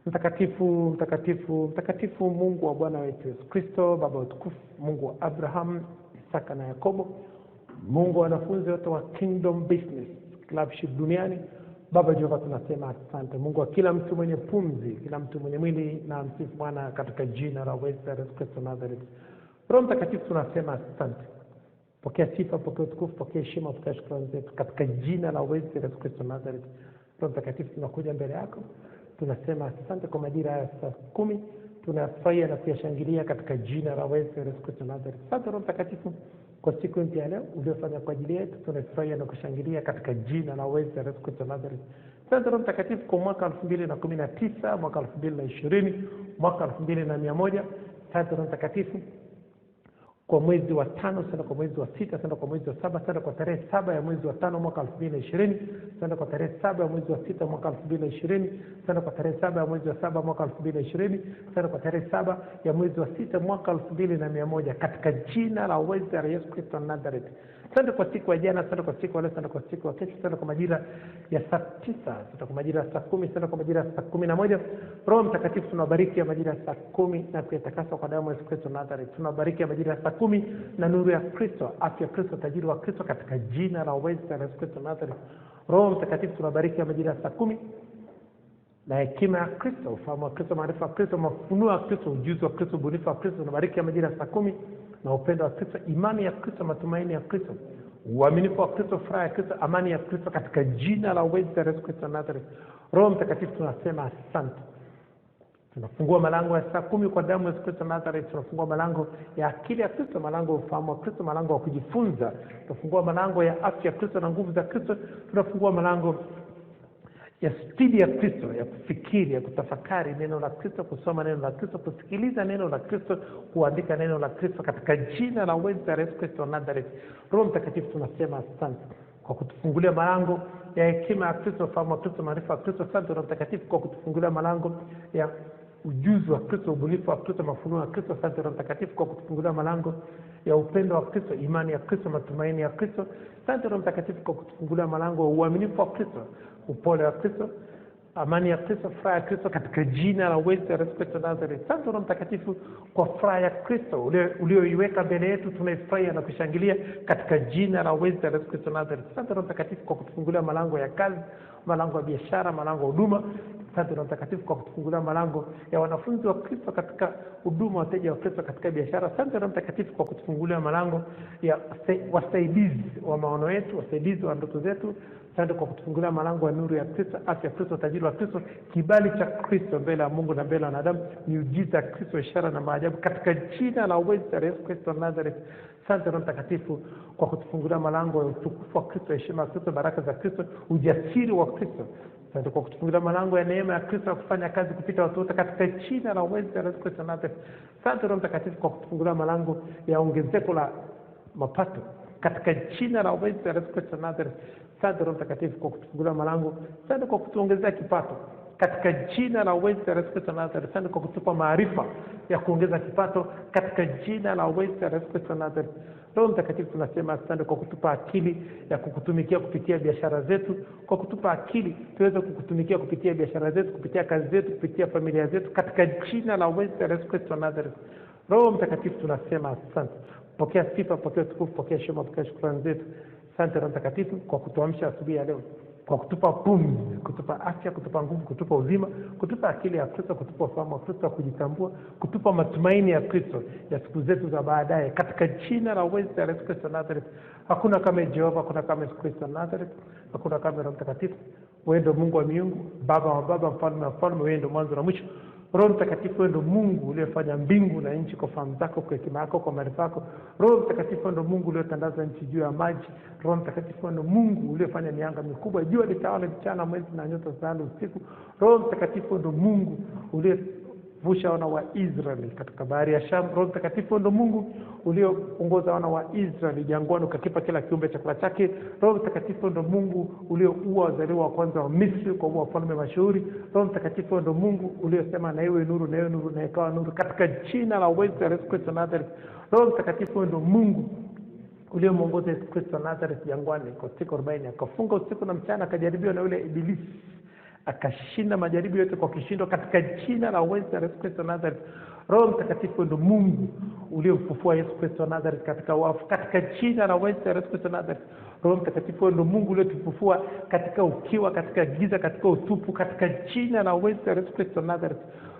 Mtakatifu, mtakatifu, mtakatifu Mungu wa Bwana wetu Yesu Kristo, Baba utukufu, Mungu wa Abraham, Isaka na Yakobo, Mungu wa wanafunzi wote wa Kingdom Business Clubship duniani. Baba Jehova, tunasema asante. Mungu wa kila mtu mwenye pumzi, kila mtu mwenye mwili, na msifu Bwana katika jina la uweza la Yesu Kristo wa Nazareth. Roho Mtakatifu, tunasema asante. Pokea sifa, pokea utukufu, pokea heshima, pokea shukrani zetu katika jina la uweza la Yesu Kristo wa Nazareth. Roho Mtakatifu, tunakuja mbele yako. Tunasema asante kwa majira ya saa 10. Tunafurahia na kuyashangilia katika jina la uweza la Yesu Kristo wa Nazareth. Asante Roho Mtakatifu kwa siku mpya ya leo uliofanya kwa ajili yetu. Tunafurahia na kushangilia katika jina la uweza la Yesu Kristo wa Nazareth. Asante Roho Mtakatifu kwa mwaka 2019, mwaka 2020, mwaka 2100. Asante Roho Mtakatifu kwa mwezi wa 5, sana kwa mwezi wa 6, sana kwa mwezi wa 7, sana kwa tarehe 7 ya mwezi wa 5 mwaka 2020, sana kwa tarehe 7 ya mwezi wa 6 mwaka 2020, sana kwa tarehe 7 ya mwezi wa 7 mwaka 2020, sana kwa tarehe 7 ya mwezi wa 6 mwaka 2100 katika jina la uweza la Yesu Kristo wa Nazareth. Asante kwa siku ya jana, asante kwa siku ya leo, asante kwa siku ya kesho, asante kwa majira ya saa 9, asante kwa majira ya saa 10, asante kwa majira ya saa 11. Roho Mtakatifu, tunabariki ya majira ya saa 10 na kuyatakasa kwa damu ya Yesu Kristo Nazareth. Tunabariki ya majira ya saa 10 na nuru ya Kristo, afya ya Kristo, tajiri wa Kristo katika jina la uweza la Yesu Kristo Nazareth. Roho Mtakatifu, tunabariki ya majira ya saa 10 na hekima ya Kristo, ufahamu wa Kristo, maarifa ya Kristo, mafunuo ya Kristo, ujuzi wa Kristo, ubunifu wa Kristo. Tunabariki ya majira ya saa 10 na upendo wa Kristo, imani ya Kristo, matumaini ya Kristo, uaminifu wa Kristo, furaha ya Kristo, amani ya Kristo katika jina la uweza la Yesu Kristo Nazareth. Roho Mtakatifu, tunasema asante. Tunafungua malango ya saa 10 kwa damu ya Yesu Kristo Nazareth. Tunafungua malango ya akili ya Kristo, malango ya ufahamu wa Kristo, malango ya kujifunza. Tunafungua malango ya afya ya Kristo na nguvu za Kristo. Tunafungua malango ya spidi ya Kristo, ya kufikiri, ya kutafakari neno la Kristo, kusoma neno la Kristo, kusikiliza neno la Kristo, kuandika neno la Kristo, katika jina la uweza wa Yesu Kristo wa Nazareth. Roho Mtakatifu tunasema asante kwa kutufungulia malango ya hekima ya Kristo, ufahamu wa Kristo, maarifa ya Kristo. Asante Roho Mtakatifu kwa kutufungulia malango ya ujuzi wa Kristo, ubunifu wa Kristo, mafunuo ya Kristo. Asante Roho Mtakatifu kwa kutufungulia malango ya upendo wa Kristo, imani ya Kristo, matumaini ya Kristo. Asante Roho Mtakatifu kwa kutufungulia malango ya uaminifu wa Kristo, upole wa Kristo, amani ya Kristo, furaha ya Kristo, katika jina la uweza wa Yesu Kristo Nazareth. Asante Roho Mtakatifu kwa furaha ya Kristo ulioiweka mbele yetu, tunaifurahia na kushangilia katika jina la uweza wa Yesu Kristo Nazareth. Asante Roho Mtakatifu kwa kutufungulia malango ya kazi, malango ya biashara, malango ya huduma. Asante Roho Mtakatifu kwa kutufungulia malango ya wanafunzi wa Kristo katika huduma, wateja wa Kristo katika biashara. Asante Roho Mtakatifu kwa kutufungulia malango ya wasaidizi wa maono yetu, wasaidizi wa ndoto zetu. Asante kwa kutufungulia malango ya nuru ya Kristo, afya ya Kristo, tajiri wa Kristo, kibali cha Kristo mbele ya Mungu na mbele ya wanadamu, miujiza ya Kristo, ishara na maajabu, katika jina la uweza wa Yesu Kristo Nazareth. Asante Roho Mtakatifu kwa kutufungulia malango ya utukufu wa Kristo, heshima ya Kristo, baraka za Kristo, ujasiri wa Kristo. Asante kwa kutufungulia malango ya neema ya Kristo ya kufanya kazi kupita watu wote, katika jina la uweza wa Yesu Kristo Nazareth. Asante Roho Mtakatifu kwa kutufungulia malango ya ongezeko la mapato, katika jina la uweza wa Yesu Kristo Nazareth. Asante Roho Mtakatifu kwa kutufungulia malango. Asante kwa kutuongezea kipato, katika jina la uweza wa Yesu Kristo Nazareth. Asante kwa kutupa maarifa ya kuongeza kipato, katika jina la uweza wa Yesu Kristo Nazareth. Roho Mtakatifu tunasema asante kwa kutupa akili ya kukutumikia kupitia biashara zetu, kwa kutupa akili tuweze kukutumikia kupitia biashara zetu, kupitia kazi zetu, kupitia familia zetu, katika jina la uweza wa Yesu Kristo Nazareth. Roho Mtakatifu tunasema asante. Pokea sifa, pokea utukufu, pokea heshima, pokea shukrani zetu. Asante Roho Mtakatifu kwa kutuamsha asubuhi ya leo, kwa kutupa pumzi, kutupa afya, kutupa nguvu, kutupa uzima, kutupa akili ya Kristo, kutupa ufahamu wa Kristo, kujitambua, kutupa matumaini ya Kristo ya siku zetu za baadaye, katika jina la uweza wa Yesu Kristo Nazareth. Hakuna kama Jehova, hakuna kama Yesu Kristo Nazareth, hakuna kama Roho Mtakatifu. Wewe ndio Mungu wa miungu, Baba wa baba, mfalme wa falme, wewe ndio mwanzo na mwisho. Roho Mtakatifu wewe ndio Mungu uliyefanya mbingu na nchi kwa fahamu zako, kwa hekima yako, kwa maarifa yako. Roho Mtakatifu ndio Mungu uliyotandaza nchi juu ya maji. Roho Mtakatifu ndio Mungu uliyefanya mianga mikubwa, jua litawale mchana, mwezi na nyota zitawale usiku. Roho Mtakatifu ndio Mungu uliyevusha wana wa Israeli katika bahari ya Shamu. Roho Mtakatifu ndio Mungu ulioongoza wana wa Israeli jangwani, ukakipa kila kiumbe chakula chake. Roho Mtakatifu ndio Mungu ulioua wazaliwa wa kwanza wa Misri kwa wafalme mashuhuri. Roho Mtakatifu ndio Mungu uliosema na iwe nuru, na iwe nuru, na ikawa nuru, katika jina la uweza wa Yesu Kristo Nazareth. Roho Mtakatifu ndio Mungu uliyemwongoza Yesu Kristo Nazareth jangwani kwa siku 40, akafunga usiku na mchana, akajaribiwa na yule ibilisi, akashinda majaribu yote kwa kishindo, katika jina la uweza wa Yesu Kristo Nazareth. Roho Mtakatifu ndio Mungu uliomfufua Yesu Kristo Nazareth katika wafu, katika jina la uweza wa Yesu Kristo Nazareth. Roho Mtakatifu ndio Mungu uliyotufufua katika ukiwa, katika giza, katika utupu, katika jina la uweza wa Yesu Kristo Nazareth.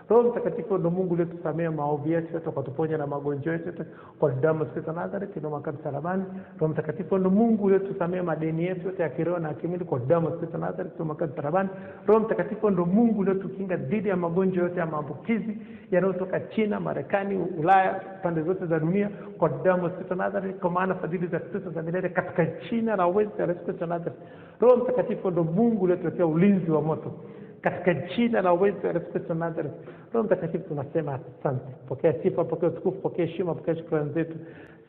Roho Mtakatifu ndio Mungu uliyotusamea maovu yetu yote, ukatuponya na magonjwa yetu yote kwa damu ya Kristo Nazareth na makaburi msalabani. Roho Mtakatifu ndio Mungu uliyotusamea madeni yetu yote ya kiroho na kimwili kwa damu ya Kristo Nazareth na makaburi msalabani. Roho Mtakatifu ndio Mungu uliyotukinga dhidi ya magonjwa yote ya maambukizi yanayotoka China, Marekani, Ulaya, pande zote za dunia kwa damu ya Kristo Nazareth, kwa maana fadhili za Kristo za milele, katika jina la uweza wa Yesu Kristo Nazareth. Roho Mtakatifu ndio Mungu uliyotuletea ulinzi wa moto katika jina la uweza wa Yesu Kristo Nazareth. Roho Mtakatifu tunasema asante. Pokea sifa, pokea utukufu, pokea heshima, pokea shukrani zetu.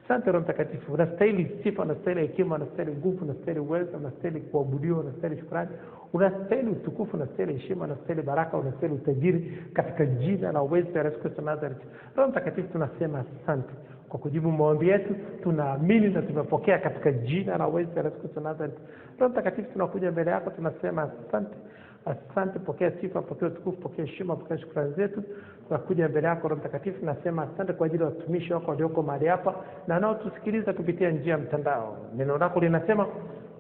Asante Roho Mtakatifu. Unastahili sifa, unastahili hekima, unastahili nguvu, unastahili uwezo, unastahili kuabudiwa, unastahili shukrani, unastahili utukufu, unastahili heshima, unastahili baraka, unastahili utajiri, katika jina la uweza wa Yesu Kristo Nazareth. Roho Mtakatifu tunasema asante kwa kujibu maombi yetu, tunaamini na tumepokea katika jina la uweza wa Yesu Kristo Nazareth. Roho Mtakatifu tunakuja mbele yako, tunasema asante. Asante, pokea sifa, pokea utukufu, pokea heshima, pokea shukrani zetu. Tunakuja mbele yako Roho Mtakatifu, nasema asante kwa ajili ya watumishi wako walioko mahali hapa na nao tusikiliza kupitia njia ya mtandao. Neno lako linasema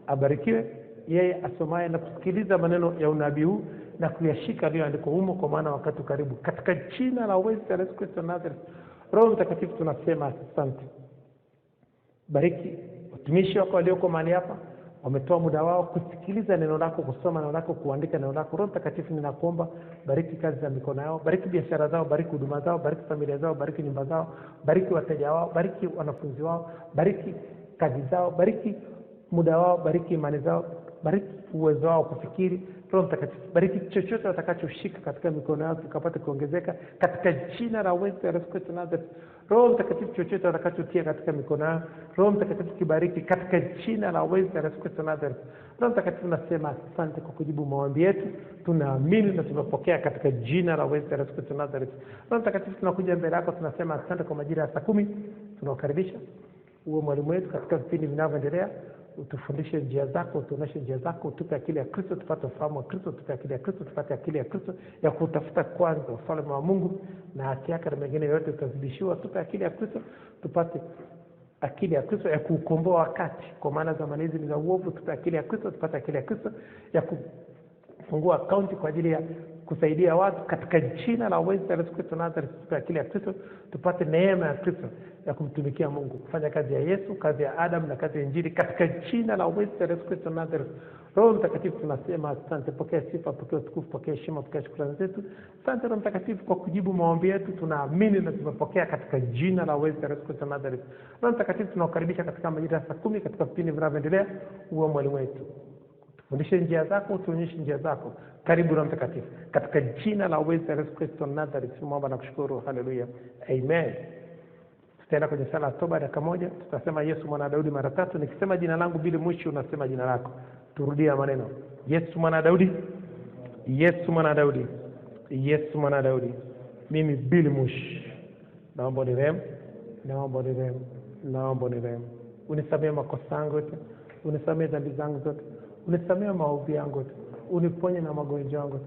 abarikiwe yeye asomaye na kusikiliza maneno ya unabii huu na kuyashika yaliyoandikwa humo, kwa maana wakati karibu, katika jina la uweza wa Yesu Kristo Nazareth. Roho Mtakatifu tunasema asante. Bariki watumishi wako walioko mahali hapa, wametoa muda wao kusikiliza neno lako, kusoma neno lako, kuandika neno lako. Roho Mtakatifu ninakuomba, bariki kazi za mikono yao, bariki biashara zao, bariki huduma zao, bariki familia zao, bariki nyumba zao, bariki wateja wao, bariki wanafunzi wao, bariki kazi zao, bariki muda wao, bariki imani zao, bariki uwezo wao kufikiri. Roho Mtakatifu, bariki chochote watakachoshika katika mikono yao kikapate kuongezeka katika jina la Yesu Kristo Nazareth. Roho Mtakatifu, chochote watakachotia katika mikono yao, Roho Mtakatifu kibariki katika jina la Yesu Kristo Nazareth. Roho Mtakatifu, tunasema asante kwa kujibu maombi yetu, tunaamini na tunapokea katika jina la Yesu Kristo Nazareth. Roho Mtakatifu, tunakuja mbele yako, tunasema asante kwa majira ya saa 10. Tunawakaribisha uwe mwalimu wetu katika vipindi vinavyoendelea, utufundishe njia zako, utuoneshe njia zako, utupe akili ya Kristo tupate ufahamu wa Kristo, utupe akili ya Kristo tupate akili ya Kristo ya kutafuta kwanza ufalme wa Mungu na haki yake, na mengine yote tutazidishiwa. Tupe akili ya Kristo tupate akili ya Kristo ya kukomboa wakati, kwa maana zamani hizi ni za uovu. Tupe akili ya Kristo tupate akili ya Kristo ya kufungua akaunti kwa ajili ya kusaidia watu katika jina la Yesu Kristo Nazareth. Tupe akili ya Kristo tupate neema ya Kristo ya kumtumikia Mungu, kufanya kazi ya Yesu, kazi ya Adam na kazi ya Injili katika jina la Yesu Kristo Nazareth. Roho Mtakatifu, tunasema asante. Pokea sifa, pokea utukufu, pokea heshima, pokea shukrani zetu. Asante Roho Mtakatifu kwa kujibu maombi yetu, tunaamini na tumepokea katika jina la Yesu Kristo Nazareth. Roho Mtakatifu, tunakukaribisha katika majira ya saa 10 katika vipindi vinavyoendelea. Uwe mwalimu wetu, fundishe njia zako, tuonyeshe njia zako. Karibu Roho Mtakatifu, katika jina la Yesu Kristo Nazareth tunaomba na kushukuru. Haleluya, amen. Tutaenda kwenye sala ya toba dakika moja. Tutasema Yesu mwana Daudi mara 3. Nikisema jina langu bila mwisho unasema jina lako. Turudia maneno. Yesu mwana Daudi, Yesu mwana Daudi, Yesu mwana Daudi. Mimi bila mwisho naomba nirehemu, naomba nirehemu, naomba nirehemu. Unisamehe makosa yangu yote, unisamehe dhambi zangu zote, unisamehe maovu yangu yote, uniponye na magonjwa yangu,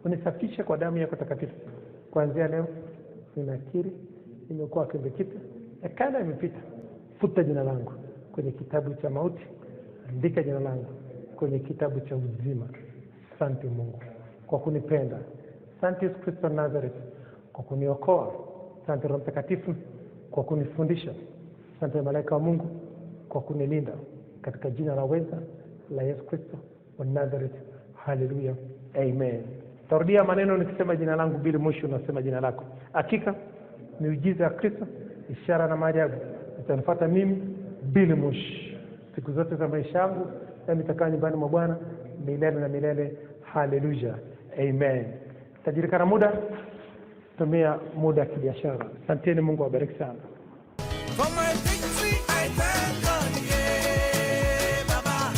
unisafishe kwa damu yako takatifu. Kuanzia leo ninakiri nimekuwa kiumbe kipya, kana imepita. Futa jina langu kwenye kitabu cha mauti, andika jina langu kwenye kitabu cha uzima. Asante Mungu kwa kunipenda. Asante Yesu Kristo Nazareth kwa kuniokoa. Asante Roho Mtakatifu kwa kunifundisha. Asante malaika wa Mungu kwa kunilinda, katika jina la Yesu Kristo wa Nazareth. Haleluya, amen. Tarudia maneno nikisema jina langu bila mwisho unasema jina lako. Hakika miujiza ya Kristo, ishara na maajabu itanifuata mimi bila mwisho siku zote za maisha yangu, na nitakaa nyumbani mwa Bwana milele na milele. Haleluya, amen. Tajirika na muda, tumia muda kibiashara. Asanteni, Mungu awabariki sana. For my victory, I thank God, yeah, Baba.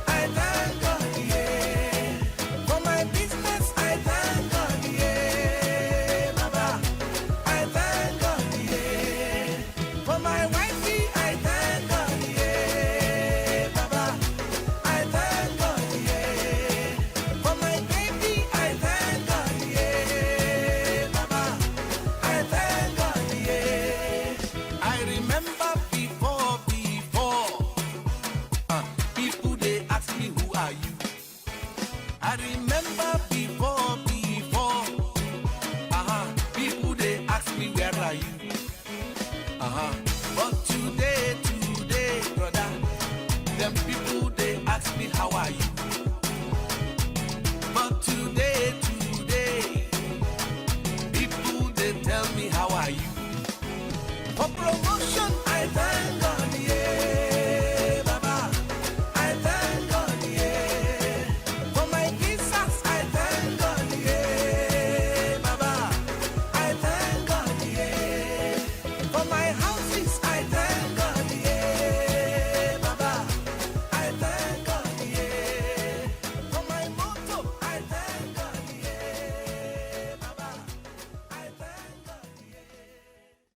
I thank God, yeah. For my business, I thank God, yeah, Baba. I thank God, yeah. For my wifey, I thank God, yeah, Baba. I thank God, yeah. For my baby, I thank God, yeah, Baba. I thank God, yeah. I remember before, people they ask me who are you. I remember before, people they ask me where are you. But today, brother, them people they ask me how are you.